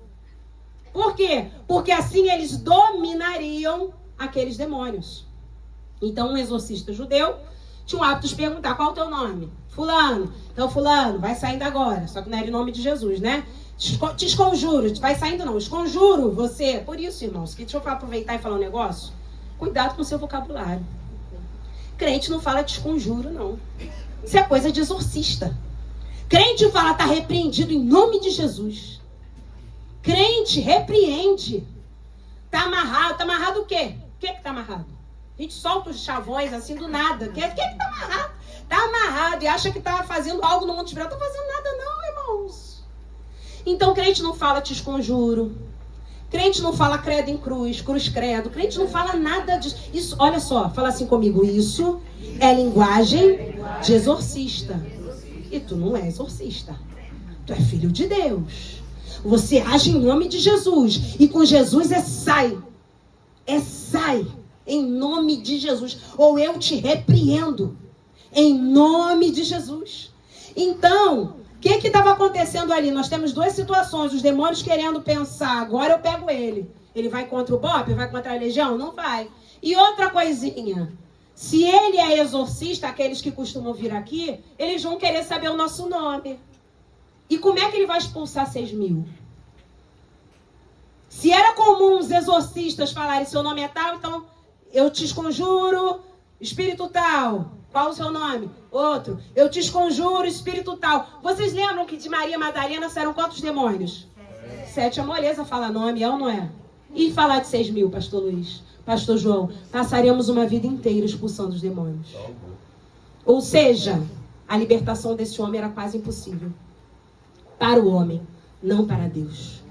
Por quê? Porque assim eles dominariam aqueles demônios. Então um exorcista judeu tinha o hábito de perguntar: qual é o teu nome? Fulano. Então fulano, vai saindo agora. Só que não era em nome de Jesus, né? Te esconjuro. Vai saindo não. Esconjuro você. Por isso, irmãos, que deixa eu aproveitar e falar um negócio. Cuidado com o seu vocabulário. Crente não fala de conjuro, não. Isso é coisa de exorcista. Crente fala, está repreendido em nome de Jesus. Crente repreende. Está amarrado. Está amarrado o quê? O que está amarrado? A gente solta os chavões assim do nada. O que está amarrado? Está amarrado e acha que está fazendo algo no mundo espiritual. Não está fazendo nada não, irmãos. Então crente não fala te conjuro. Crente não fala credo em cruz, cruz credo. Crente não fala nada disso. Isso, olha só, fala assim comigo. Isso é linguagem de exorcista. E tu não é exorcista. Tu é filho de Deus. Você age em nome de Jesus. E com Jesus é sai. É sai. Em nome de Jesus. Ou eu te repreendo. Em nome de Jesus. Então, o que estava acontecendo ali? Nós temos duas situações. Os demônios querendo pensar, agora eu pego ele. Ele vai contra o Bob? Vai contra a legião? Não vai. E outra coisinha. Se ele é exorcista, aqueles que costumam vir aqui, eles vão querer saber o nosso nome. E como é que ele vai expulsar 6.000? Se era comum os exorcistas falarem seu nome é tal, então eu te conjuro, espírito tal. Qual o seu nome? Outro. Eu te conjuro, espírito tal. Vocês lembram que de Maria Madalena saíram quantos demônios? 7. A moleza fala nome, é ou não é? E falar de 6.000, pastor Luiz, pastor João, passaríamos uma vida inteira expulsando os demônios. Ou seja, a libertação desse homem era quase impossível. Para o homem, não para Deus.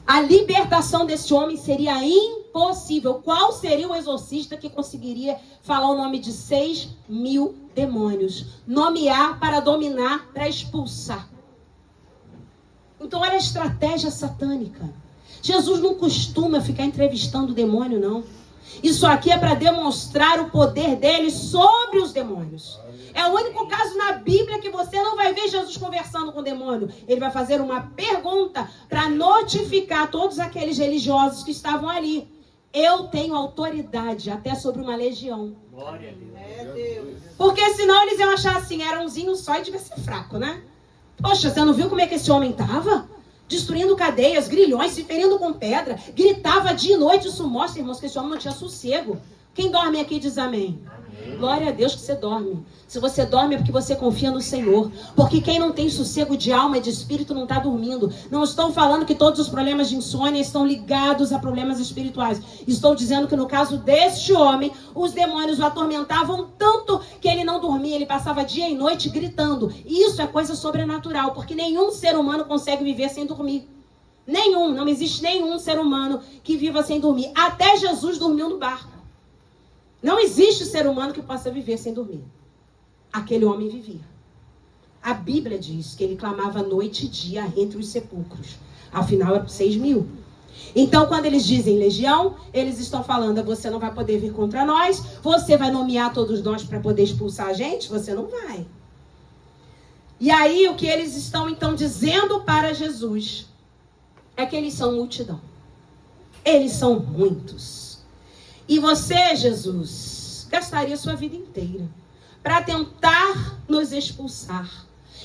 A libertação desse homem seria impossível. Qual seria o exorcista que conseguiria falar o nome de 6.000 demônios? Nomear para dominar, para expulsar. Então olha a estratégia satânica. Jesus não costuma ficar entrevistando o demônio, não. Isso aqui é para demonstrar o poder dele sobre os demônios. É o único caso na Bíblia que você não vai ver Jesus conversando com o demônio. Ele vai fazer uma pergunta para notificar todos aqueles religiosos que estavam ali. Eu tenho autoridade até sobre uma legião. Glória a Deus. Porque senão eles iam achar assim, era umzinho só e devia ser fraco, né? Poxa, você não viu como é que esse homem estava? Destruindo cadeias, grilhões, se ferindo com pedra. Gritava dia e noite. Isso mostra, irmãos, que esse homem não tinha sossego. Quem dorme aqui diz amém. Glória a Deus que você dorme. Se você dorme é porque você confia no Senhor. Porque quem não tem sossego de alma e de espírito não está dormindo. Não estou falando que todos os problemas de insônia estão ligados a problemas espirituais. Estou dizendo que no caso deste homem, os demônios o atormentavam tanto que ele não dormia. Ele passava dia e noite gritando. E isso é coisa sobrenatural. Porque nenhum ser humano consegue viver sem dormir. Nenhum. Não existe nenhum ser humano que viva sem dormir. Até Jesus dormiu no barco. Não existe ser humano que possa viver sem dormir. Aquele homem vivia. A Bíblia diz que ele clamava noite e dia entre os sepulcros. Afinal, era 6.000. Então, quando eles dizem legião, eles estão falando, você não vai poder vir contra nós, você vai nomear todos nós para poder expulsar a gente? Você não vai. E aí, o que eles estão, então, dizendo para Jesus é que eles são multidão. Eles são muitos. E você, Jesus, gastaria sua vida inteira para tentar nos expulsar.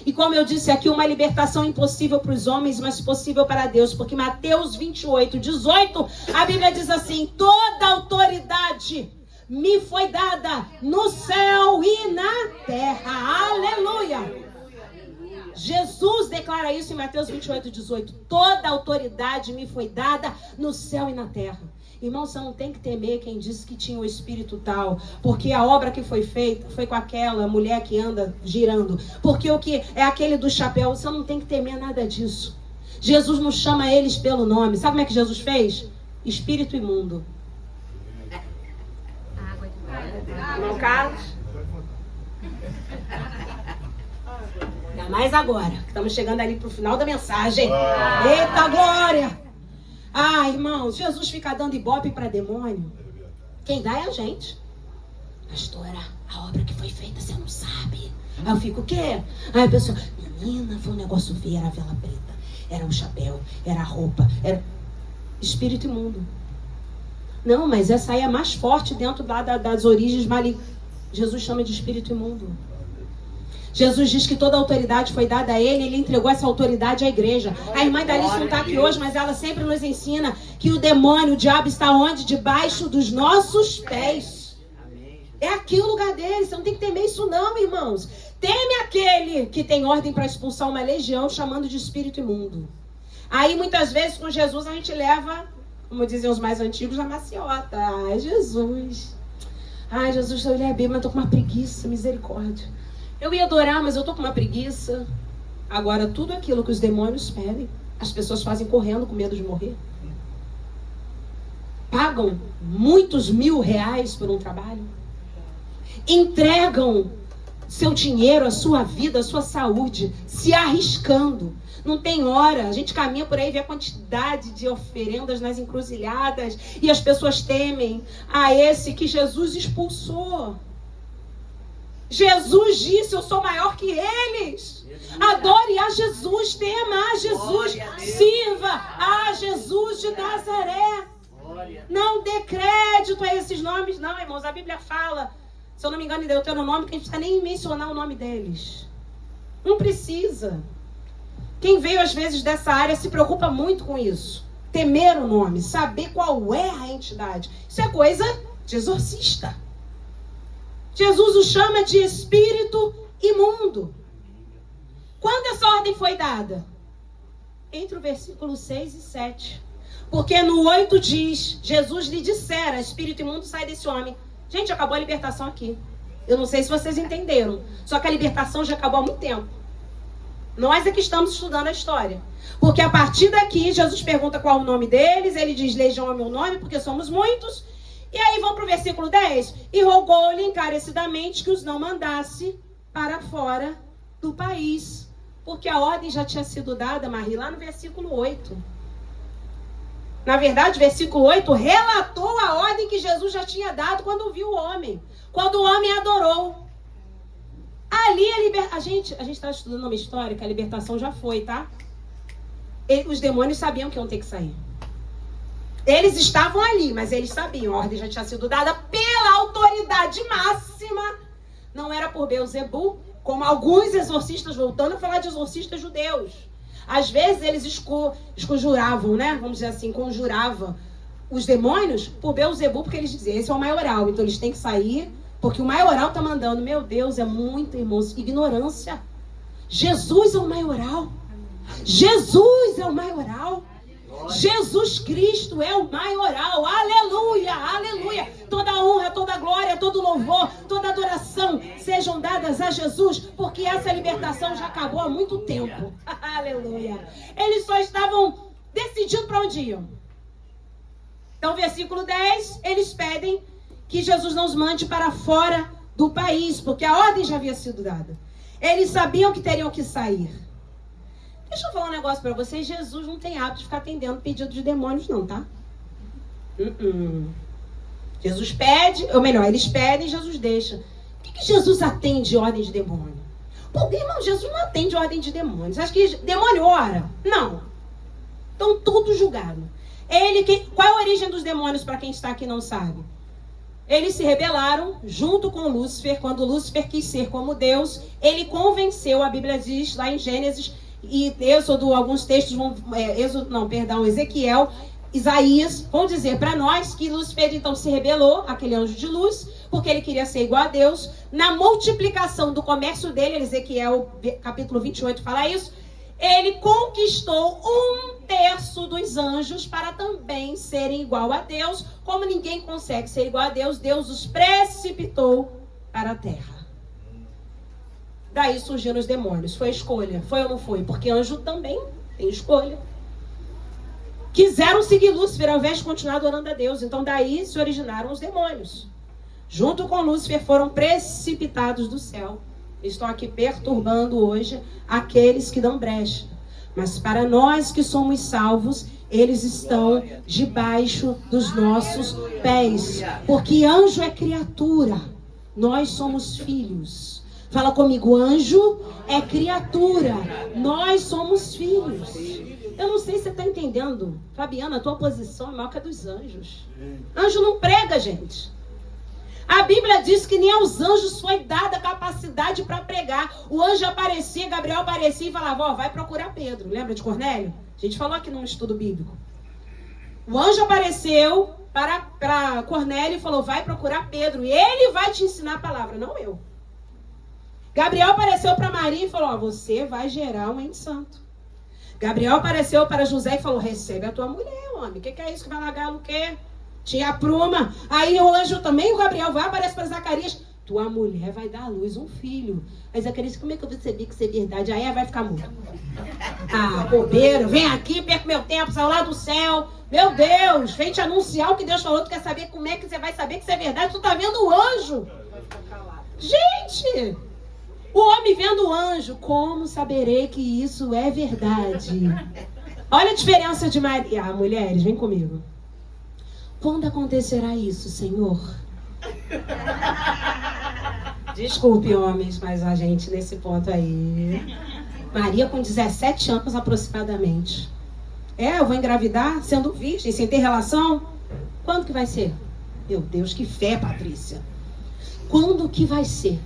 E como eu disse aqui, uma libertação impossível para os homens, mas possível para Deus. Porque Mateus 28, 18, a Bíblia diz assim, toda autoridade me foi dada no céu e na terra. Aleluia! Jesus declara isso em Mateus 28, 18. Toda autoridade me foi dada no céu e na terra. Irmão, você não tem que temer quem disse que tinha o espírito tal. Porque a obra que foi feita foi com aquela mulher que anda girando. Porque o que é aquele do chapéu, você não tem que temer nada disso. Jesus não chama eles pelo nome. Sabe como é que Jesus fez? Espírito imundo. Irmão Carlos? Ainda mais agora, que estamos chegando ali para o final da mensagem. Eita glória! Ah, irmãos, Jesus fica dando ibope para demônio. Quem dá é a gente. Pastora, a obra que foi feita você não sabe. Aí eu fico, o quê? Aí a pessoa, menina, foi um negócio feio, era a vela preta, era o chapéu, era a roupa, era espírito imundo. Não, mas essa aí é mais forte dentro das origens malignas. Jesus chama de espírito imundo. Jesus diz que toda a autoridade foi dada a ele entregou essa autoridade à igreja. A irmã Dalice não está aqui hoje, mas ela sempre nos ensina que o demônio, o diabo está onde? Debaixo dos nossos pés. É aqui o lugar dele. Você não tem que temer isso não, irmãos. Teme aquele que tem ordem para expulsar uma legião, chamando de espírito imundo. Aí, muitas vezes, com Jesus, a gente leva, como diziam os mais antigos, a maciota. Ai, Jesus. Ai, Jesus, eu li a Bíblia, mas eu tô com uma preguiça, misericórdia. Eu ia adorar, mas eu tô com uma preguiça. Agora, tudo aquilo que os demônios pedem, as pessoas fazem correndo com medo de morrer. Pagam muitos R$1.000 por um trabalho. Entregam seu dinheiro, a sua vida, a sua saúde, se arriscando. Não tem hora. A gente caminha por aí e vê a quantidade de oferendas nas encruzilhadas e as pessoas temem a esse que Jesus expulsou. Jesus disse, eu sou maior que eles. Adore a Jesus, tema a Jesus, sirva a Jesus de Nazaré. Não dê crédito a esses nomes, não, irmãos. A Bíblia fala, se eu não me engano, em Deuteronômio, que a gente não precisa nem mencionar o nome deles. Não precisa. Quem veio, às vezes, dessa área se preocupa muito com isso. Temer o nome, saber qual é a entidade. Isso é coisa de exorcista. Jesus o chama de espírito imundo. Quando essa ordem foi dada? Entre o versículo 6 e 7. Porque no 8 diz, Jesus lhe dissera, espírito imundo, sai desse homem. Gente, acabou a libertação aqui. Eu não sei se vocês entenderam. Só que a libertação já acabou há muito tempo. Nós é que estamos estudando a história. Porque a partir daqui, Jesus pergunta qual é o nome deles. Ele diz, legião é meu nome, porque somos muitos. E aí vamos para o versículo 10. E rogou-lhe encarecidamente que os não mandasse para fora do país. Porque a ordem já tinha sido dada, Marie, lá no versículo 8. Na verdade, o versículo 8 relatou a ordem que Jesus já tinha dado quando viu o homem. Quando o homem adorou. Ali a gente está estudando uma história que a libertação já foi, tá? Os demônios sabiam que iam ter que sair. Eles estavam ali, mas eles sabiam. A ordem já tinha sido dada pela autoridade máxima. Não era por Beelzebu, como alguns exorcistas, voltando a falar de exorcistas judeus. Às vezes eles esconjuravam, né? Vamos dizer assim, conjuravam os demônios por Beelzebu, porque eles diziam, esse é o maioral, então eles têm que sair, porque o maioral está mandando. Meu Deus, é muito, irmãos, ignorância. Jesus é o maioral. Jesus é o maioral. Jesus Cristo é o maioral. Aleluia, aleluia. Toda honra, toda glória, todo louvor, toda adoração sejam dadas a Jesus, porque essa libertação já acabou há muito tempo. Aleluia. Eles só estavam decidindo para onde iam. Então, versículo 10, eles pedem que Jesus não os mande para fora do país, porque a ordem já havia sido dada. Eles sabiam que teriam que sair. Deixa eu falar um negócio para vocês. Jesus não tem hábito de ficar atendendo pedido de demônios, não, tá? Jesus pede, ou melhor, eles pedem e Jesus deixa. Por que Jesus atende ordem de demônio? Pô, irmão, Jesus não atende ordem de demônios. Acha que demônio ora? Não. Estão todos julgados. Qual é a origem dos demônios, para quem está aqui e não sabe? Eles se rebelaram junto com Lúcifer. Quando Lúcifer quis ser como Deus, ele convenceu, a Bíblia diz lá em Gênesis e Êxodo, alguns textos vão, Ezequiel, Isaías, vão dizer para nós que Lúcifer então se rebelou, aquele anjo de luz, porque ele queria ser igual a Deus. Na multiplicação do comércio dele, Ezequiel capítulo 28 fala isso, ele conquistou 1/3 dos anjos para também serem igual a Deus. Como ninguém consegue ser igual a Deus, Deus os precipitou para a terra. Daí surgiram os demônios. Foi escolha, foi ou não foi? Porque anjo também tem escolha. Quiseram seguir Lúcifer ao invés de continuar adorando a Deus. Então daí se originaram os demônios. Junto com Lúcifer foram precipitados do céu. Estão aqui perturbando hoje aqueles que dão brecha. Mas para nós que somos salvos, eles estão debaixo dos nossos pés. Porque anjo é criatura. Nós somos filhos. Fala comigo, anjo é criatura. Nós somos filhos. Eu não sei se você está entendendo. Fabiana, a tua posição é maior que a dos anjos. Anjo não prega, gente. A Bíblia diz que nem aos anjos foi dada a capacidade para pregar. O anjo aparecia, Gabriel aparecia e falava, vai procurar Pedro. Lembra de Cornélio? A gente falou aqui num estudo bíblico. O anjo apareceu, para Cornélio e falou, vai procurar Pedro, e ele vai te ensinar a palavra, não eu. Gabriel apareceu para Maria e falou, você vai gerar um ente santo. Gabriel apareceu para José e falou, recebe a tua mulher, homem. O que é isso que vai largar o quê? Tia Pruma. Aí o anjo também, o Gabriel, vai aparecer para Zacarias. Tua mulher vai dar à luz um filho. Aí Zacarias, como é que eu vou saber que isso é verdade? Aí ela vai ficar muda. Ah, bobeira, vem aqui, perco meu tempo, saiu lá do céu. Meu Deus, vem te anunciar o que Deus falou. Tu quer saber como é que você vai saber que isso é verdade? Tu tá vendo o anjo. Gente, o homem vendo o anjo, como saberei que isso é verdade? Olha a diferença de Maria. Ah, mulheres, vem comigo. Quando acontecerá isso, Senhor? Desculpe, homens, mas a gente nesse ponto aí... Maria com 17 anos aproximadamente. Eu vou engravidar sendo virgem, sem ter relação? Quando que vai ser? Meu Deus, que fé, Patrícia. Quando que vai ser?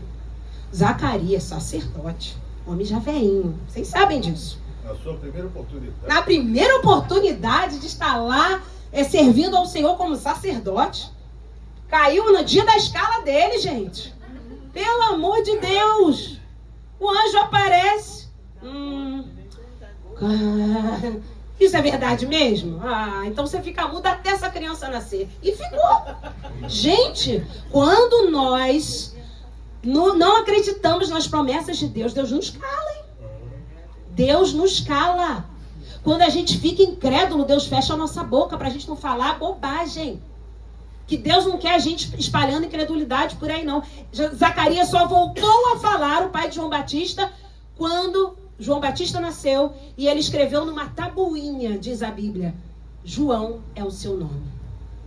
Zacarias, sacerdote, homem já velhinho. Vocês sabem disso. Na sua primeira oportunidade. Na primeira oportunidade de estar lá, servindo ao Senhor como sacerdote. Caiu no dia da escala dele, gente. Pelo amor de Deus. O anjo aparece. Isso é verdade mesmo? Então você fica muda até essa criança nascer. E ficou. Gente, quando nós não acreditamos nas promessas de Deus, Deus nos cala, hein? Deus nos cala. Quando a gente fica incrédulo, Deus fecha a nossa boca pra gente não falar bobagem. Que Deus não quer a gente espalhando incredulidade por aí, não. Zacarias só voltou a falar, o pai de João Batista, quando João Batista nasceu e ele escreveu numa tabuinha, diz a Bíblia, João é o seu nome.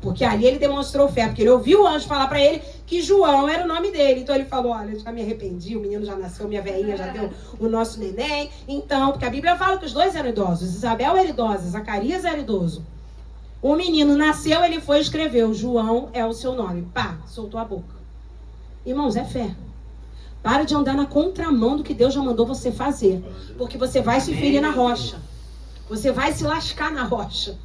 Porque ali ele demonstrou fé, porque ele ouviu o anjo falar para ele que João era o nome dele. Então ele falou, olha, já me arrependi, o menino já nasceu, minha velhinha já deu o nosso neném. Então, porque a Bíblia fala que os dois eram idosos. Isabel era idosa, Zacarias era idoso. O menino nasceu, ele foi e escreveu, João é o seu nome. Pá, soltou a boca. Irmãos, é fé. Para de andar na contramão do que Deus já mandou você fazer. Porque você vai se ferir na rocha. Você vai se lascar na rocha.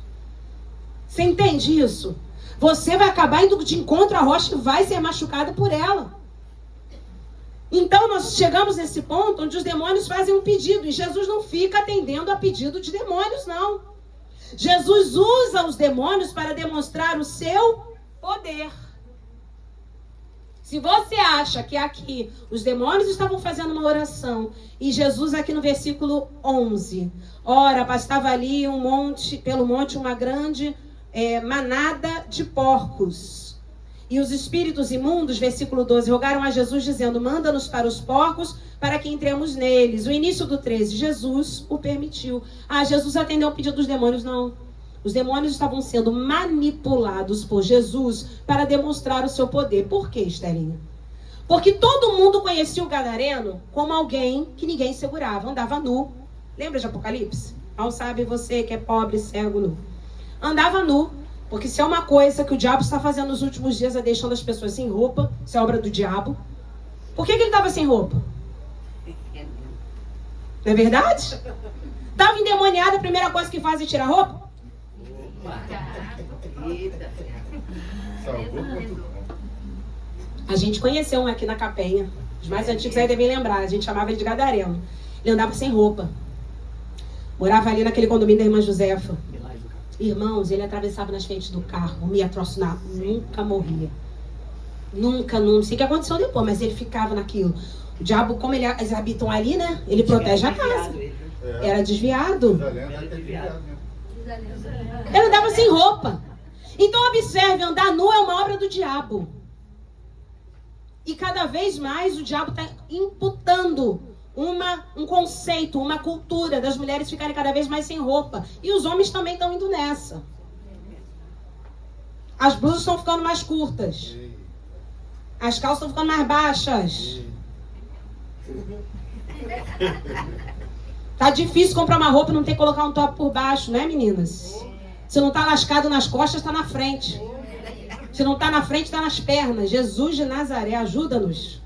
Você entende isso? Você vai acabar indo de encontro à rocha e vai ser machucado por ela. Então nós chegamos nesse ponto onde os demônios fazem um pedido. E Jesus não fica atendendo a pedido de demônios, não. Jesus usa os demônios para demonstrar o seu poder. Se você acha que aqui os demônios estavam fazendo uma oração e Jesus aqui no versículo 11, ora, pastava ali pelo monte uma grande manada de porcos. E os espíritos imundos, versículo 12, rogaram a Jesus dizendo, manda-nos para os porcos para que entremos neles. O início do 13, Jesus o permitiu. Jesus atendeu ao pedido dos demônios? Não. Os demônios estavam sendo manipulados por Jesus para demonstrar o seu poder. Por quê, Estelinha? Porque todo mundo conhecia o gadareno como alguém que ninguém segurava, andava nu. Lembra de Apocalipse? Mal sabe você que é pobre, cego, nu. Andava nu, porque se é uma coisa que o diabo está fazendo nos últimos dias é deixando as pessoas sem roupa, isso é obra do diabo. Por que ele estava sem roupa? Não é verdade? Estava endemoniado, a primeira coisa que faz é tirar a roupa? A gente conheceu um aqui na Capenha. Os mais antigos aí devem lembrar. A gente chamava ele de gadareno. Ele andava sem roupa. Morava ali naquele condomínio da irmã Josefa. Irmãos, ele atravessava nas frentes do carro. Meia troço nunca morria. Nunca, não sei o que aconteceu depois, mas ele ficava naquilo. O diabo, como eles habitam ali, né? Ele protege a casa. Era desviado. Ele andava sem roupa. Então observe, andar nu é uma obra do diabo. E cada vez mais o diabo está imputando um conceito, uma cultura das mulheres ficarem cada vez mais sem roupa. E os homens também estão indo nessa. As blusas estão ficando mais curtas. As calças estão ficando mais baixas. Tá difícil comprar uma roupa e não ter que colocar um top por baixo, né, meninas? Se não tá lascado nas costas, tá na frente. Se não tá na frente, tá nas pernas. Jesus de Nazaré, ajuda-nos.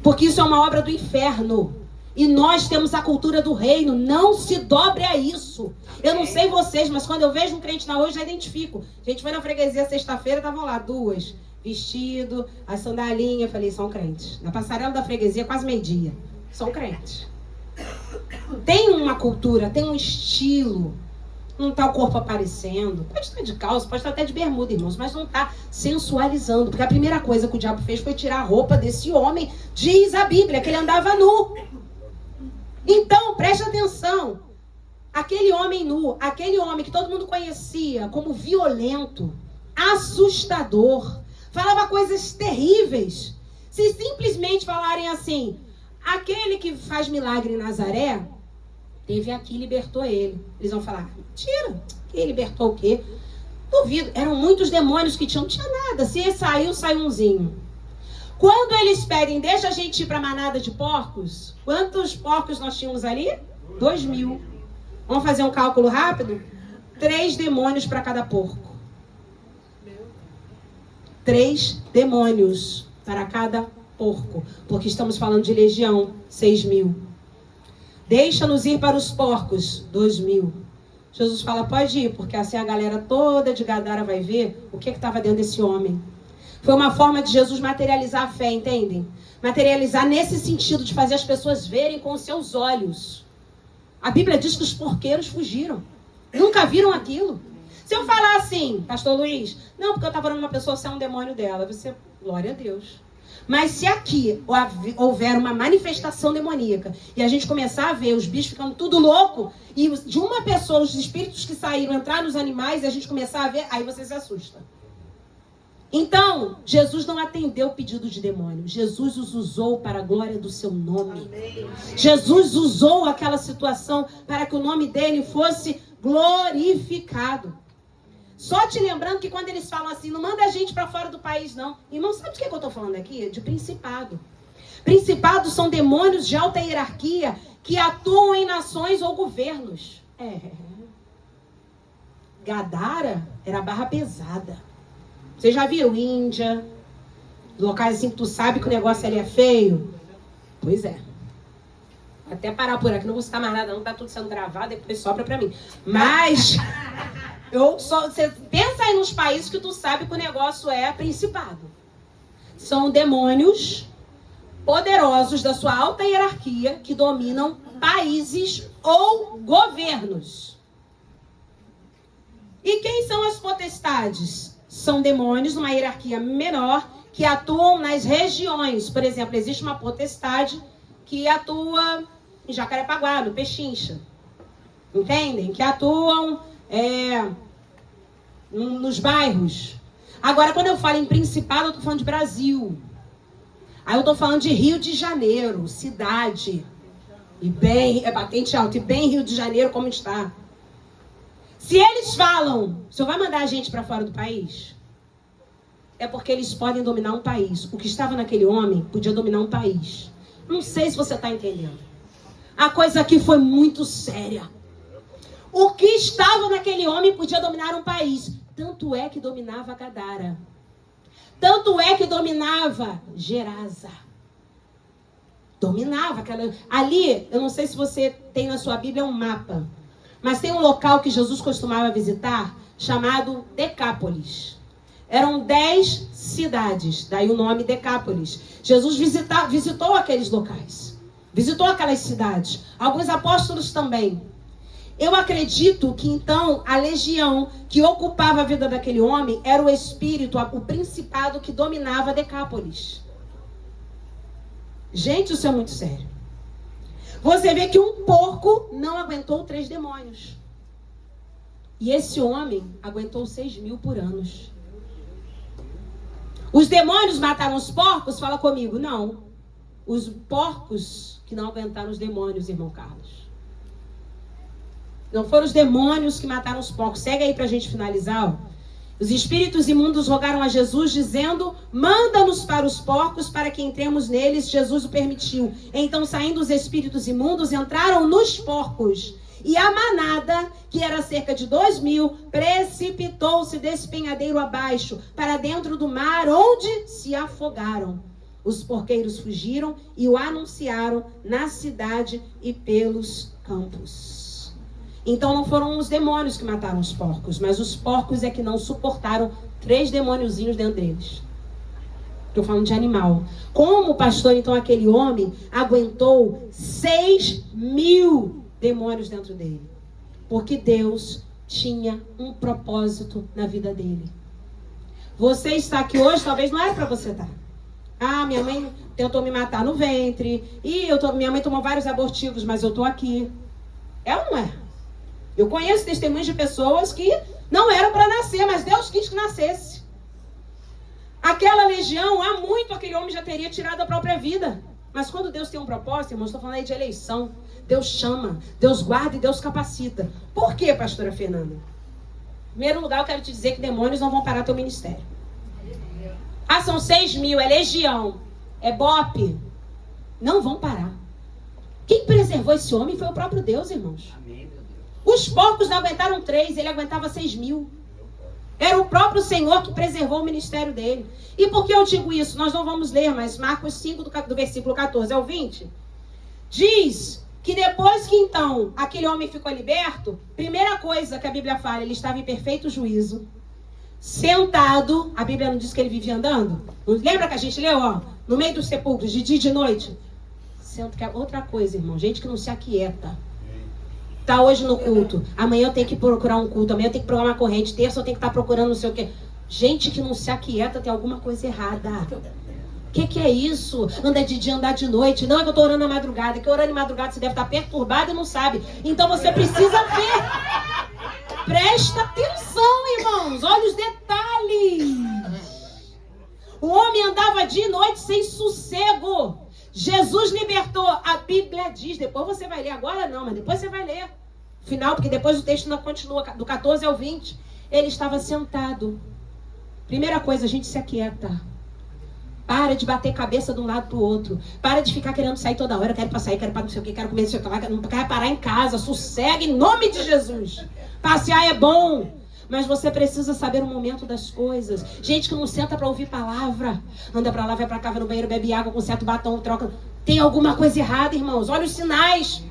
Porque isso é uma obra do inferno. E nós temos a cultura do reino. Não se dobre a isso. Eu não sei vocês, mas quando eu vejo um crente na rua, eu já identifico. A gente foi na freguesia sexta-feira, estavam lá duas. Vestido, a sandalinha. Eu falei, são crentes. Na passarela da freguesia, quase meio-dia. São crentes. Tem uma cultura, tem um estilo. Não está o corpo aparecendo. Pode estar de calça, pode estar até de bermuda, irmãos. Mas não está sensualizando. Porque a primeira coisa que o diabo fez foi tirar a roupa desse homem. Diz a Bíblia que ele andava nu. Então, preste atenção. Aquele homem nu, aquele homem que todo mundo conhecia como violento, assustador, falava coisas terríveis. Se simplesmente falarem assim, aquele que faz milagre em Nazaré, teve aqui e libertou ele. Eles vão falar, mentira, que libertou o quê? Duvido, eram muitos demônios que tinham, não tinha nada. Se saiu, saiu umzinho. Quando eles pedem, deixa a gente ir para a manada de porcos, quantos porcos nós tínhamos ali? 2.000. Vamos fazer um cálculo rápido? 3 demônios para cada porco. 3 demônios para cada porco. Porque estamos falando de legião, 6.000. Deixa-nos ir para os porcos, 2.000. Jesus fala, pode ir, porque assim a galera toda de Gadara vai ver o que estava dentro desse homem. Foi uma forma de Jesus materializar a fé, entendem? Materializar nesse sentido de fazer as pessoas verem com os seus olhos. A Bíblia diz que os porqueiros fugiram. Nunca viram aquilo. Se eu falar assim, pastor Luiz, não, porque eu estava falando uma pessoa, você é um demônio dela. Você, glória a Deus. Mas se aqui houver uma manifestação demoníaca e a gente começar a ver os bichos ficando tudo louco e de uma pessoa, os espíritos que saíram, entrar nos animais e a gente começar a ver, aí você se assusta. Então, Jesus não atendeu o pedido de demônio. Jesus os usou para a glória do seu nome. Amém. Jesus usou aquela situação para que o nome dele fosse glorificado. Só te lembrando que quando eles falam assim, não manda a gente para fora do país, não. Irmão, sabe de que eu estou falando aqui? De principado. Principados são demônios de alta hierarquia que atuam em nações ou governos. Gadara era barra pesada. Vocês já viram Índia? Locais assim que tu sabe que o negócio ali é feio? Pois é. Até parar por aqui, não vou citar mais nada, não tá tudo sendo gravado, depois sobra pra mim. Mas, você pensa aí nos países que tu sabe que o negócio é principado. São demônios poderosos da sua alta hierarquia que dominam países ou governos. E quem são as potestades? São demônios numa hierarquia menor que atuam nas regiões. Por exemplo, existe uma potestade que atua em Jacarepaguá, no Pechincha. Entendem? Que atuam nos bairros. Agora, quando eu falo em principado, eu estou falando de Brasil. Aí eu estou falando de Rio de Janeiro, cidade. E bem, patente alta, e bem Rio de Janeiro como está. Se eles falam, o senhor vai mandar a gente para fora do país? É porque eles podem dominar um país. O que estava naquele homem podia dominar um país. Não sei se você está entendendo. A coisa aqui foi muito séria. O que estava naquele homem podia dominar um país. Tanto é que dominava Gadara. Tanto é que dominava Gerasa. Dominava aquela... Ali, eu não sei se você tem na sua Bíblia um mapa. Mas tem um local que Jesus costumava visitar, chamado Decápolis. Eram 10 cidades, daí o nome Decápolis. Jesus visitou aqueles locais. Visitou aquelas cidades. Alguns apóstolos também. Eu acredito que então a legião que ocupava a vida daquele homem era o espírito, o principado que dominava Decápolis. Gente, isso é muito sério. Você vê que um porco não aguentou 3 demônios. E esse homem aguentou 6.000 por anos. Os demônios mataram os porcos? Fala comigo. Não. Os porcos que não aguentaram os demônios, irmão Carlos. Não foram os demônios que mataram os porcos. Segue aí pra gente finalizar. Ó. Os espíritos imundos rogaram a Jesus, dizendo, manda-nos para os porcos para que entremos neles. Jesus o permitiu. Então, saindo os espíritos imundos, entraram nos porcos. E a manada, que era cerca de 2.000, precipitou-se desse penhadeiro abaixo, para dentro do mar, onde se afogaram. Os porqueiros fugiram e o anunciaram na cidade e pelos campos. Então não foram os demônios que mataram os porcos, mas os porcos é que não suportaram 3 demôniozinhos dentro deles. Estou falando de animal. Como, pastor, então aquele homem aguentou 6.000 demônios dentro dele? Porque Deus tinha um propósito na vida dele. Você está aqui hoje, talvez não era para você estar. Ah, minha mãe tentou me matar no ventre. Minha mãe tomou vários abortivos, mas eu estou aqui. É ou não é? Eu conheço testemunhos de pessoas que não eram para nascer, mas Deus quis que nascesse. Aquela legião, há muito aquele homem já teria tirado a própria vida. Mas quando Deus tem um propósito, irmãos, estou falando aí de eleição. Deus chama, Deus guarda e Deus capacita. Por quê, pastora Fernanda? Em primeiro lugar, eu quero te dizer que demônios não vão parar teu ministério. Ah, são 6.000, é legião, é bope. Não vão parar. Quem preservou esse homem foi o próprio Deus, irmãos. Os porcos não aguentaram 3, ele aguentava 6.000. Era o próprio Senhor que preservou o ministério dele. E por que eu digo isso? Nós não vamos ler, mas Marcos 5, do versículo 14 ao 20, diz que depois que então aquele homem ficou liberto, primeira coisa que a Bíblia fala, ele estava em perfeito juízo, sentado. A Bíblia não diz que ele vivia andando? Lembra que a gente leu, ó, no meio dos sepulcros, de dia e de noite? Outra coisa, irmão, gente que não se aquieta. Tá hoje no culto, amanhã eu tenho que procurar um culto, amanhã eu tenho que procurar uma corrente, terça eu tenho que estar procurando não sei o quê. Gente que não se aquieta tem alguma coisa errada. O que é isso? Anda de dia, andar de noite. Não é que eu estou orando na madrugada, que orando de madrugada você deve estar perturbado e não sabe. Então você precisa ver. Presta atenção, irmãos. Olha os detalhes. O homem andava dia e noite sem sossego. Jesus libertou. A Bíblia diz, depois você vai ler, agora não, mas depois você vai ler. Final, porque depois o texto não continua, do 14 ao 20. Ele estava sentado. Primeira coisa, a gente se aquieta. Para de bater cabeça de um lado pro outro. Para de ficar querendo sair toda hora. Quero para sair, quero para não sei o que, quero comer, não sei o que, não quero parar em casa. Sossega em nome de Jesus. Passear é bom, mas você precisa saber o momento das coisas. Gente que não senta para ouvir palavra. Anda para lá, vai para cá, vai no banheiro, bebe água com certo batom, troca. Tem alguma coisa errada, irmãos. Olha os sinais.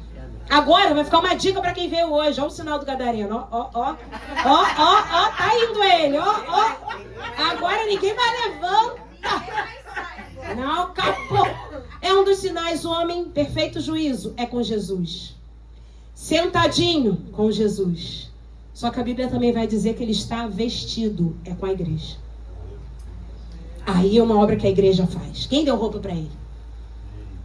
Agora vai ficar uma dica para quem veio hoje. Olha o sinal do gadareno. Ó, tá indo ele. Ó. Agora ninguém vai levantar. Não, acabou. É um dos sinais, o homem, perfeito juízo, é com Jesus. Sentadinho com Jesus. Só que a Bíblia também vai dizer que ele está vestido, é com a igreja. Aí é uma obra que a igreja faz. Quem deu roupa para ele?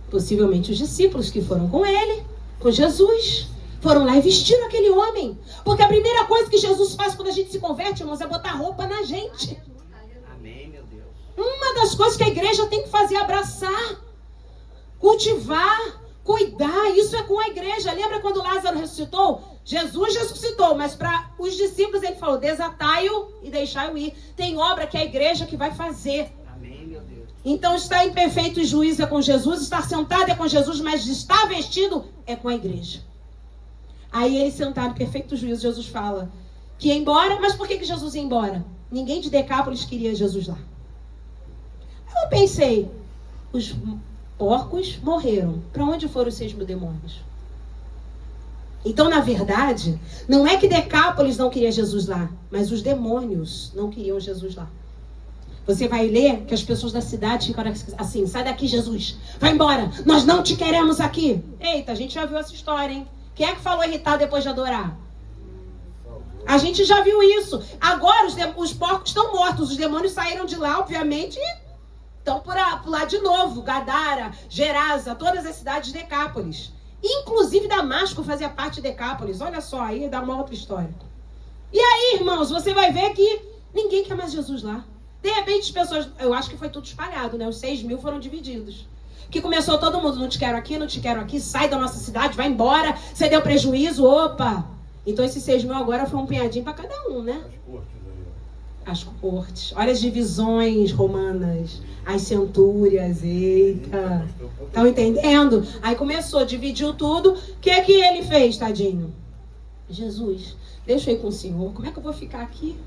Possivelmente os discípulos que foram com ele, com Jesus. Foram lá e vestiram aquele homem. Porque a primeira coisa que Jesus faz quando a gente se converte, irmãos, é botar roupa na gente. Uma das coisas que a igreja tem que fazer é abraçar, cultivar, cuidar. Isso é com a igreja. Lembra quando Lázaro ressuscitou? Jesus ressuscitou, mas para os discípulos ele falou, desatai-o e deixai-o ir. Tem obra que é a igreja que vai fazer. Amém, meu Deus. Então estar em perfeito juízo é com Jesus, estar sentado é com Jesus, mas estar vestido é com a igreja. Aí ele sentado em perfeito juízo, Jesus fala que ia embora. Mas por que Jesus ia embora? Ninguém de Decápolis queria Jesus lá. Eu pensei, os porcos morreram. Para onde foram os 6.000 demônios? Então, na verdade, não é que Decápolis não queria Jesus lá, mas os demônios não queriam Jesus lá. Você vai ler que as pessoas da cidade ficaram assim, sai daqui, Jesus, vai embora, nós não te queremos aqui. Eita, a gente já viu essa história, hein? Quem é que falou irritado depois de adorar? A gente já viu isso. Agora os porcos estão mortos, os demônios saíram de lá, obviamente, e estão por lá de novo. Gadara, Gerasa, todas as cidades de Decápolis. Inclusive Damasco fazia parte de Decápolis. Olha só, aí dá uma outra história. E aí, irmãos, você vai ver que ninguém quer mais Jesus lá. De repente as pessoas, eu acho que foi tudo espalhado, né? Os 6.000 foram divididos. Que começou todo mundo, não te quero aqui, não te quero aqui, sai da nossa cidade, vai embora, você deu prejuízo, opa. Então esses 6.000 agora foi um punhadinho para cada um, né? As cortes. Olha as divisões romanas, as centúrias, eita. Estão entendendo? Aí começou, dividiu tudo. O que é que ele fez, tadinho? Jesus, deixa eu ir com o Senhor. Como é que eu vou ficar aqui?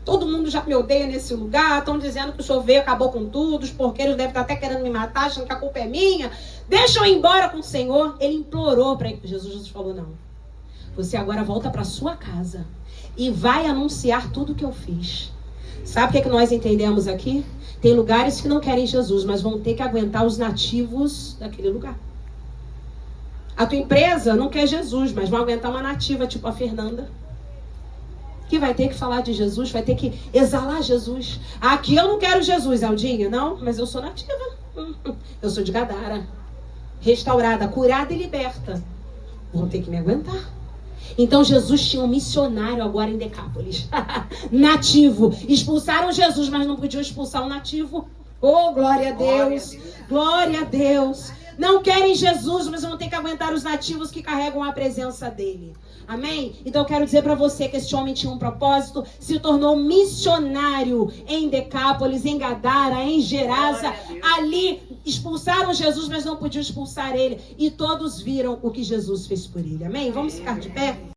Todo mundo já me odeia nesse lugar. Estão dizendo que o senhor veio, acabou com tudo. Os porqueiros devem estar até querendo me matar, achando que a culpa é minha. Deixa eu ir embora com o Senhor. Ele implorou para Jesus. Jesus falou, não. Você agora volta para sua casa e vai anunciar tudo que eu fiz. Sabe o que nós entendemos aqui? Tem lugares que não querem Jesus, mas vão ter que aguentar os nativos daquele lugar. A tua empresa não quer Jesus, mas vão aguentar uma nativa, tipo a Fernanda, que vai ter que falar de Jesus, vai ter que exalar Jesus. Aqui eu não quero Jesus, Aldinha. Não, mas eu sou nativa. Eu sou de Gadara. Restaurada, curada e liberta. Vão ter que me aguentar. Então Jesus tinha um missionário agora em Decápolis. Nativo. Expulsaram Jesus, mas não podiam expulsar um nativo. Oh, glória a Deus. Glória a Deus. Não querem Jesus, mas vão ter que aguentar os nativos que carregam a presença dele. Amém? Então eu quero dizer para você que este homem tinha um propósito, se tornou missionário em Decápolis, em Gadara, em Gerasa. Ali expulsaram Jesus, mas não podiam expulsar ele. E todos viram o que Jesus fez por ele. Amém? Vamos ficar de pé?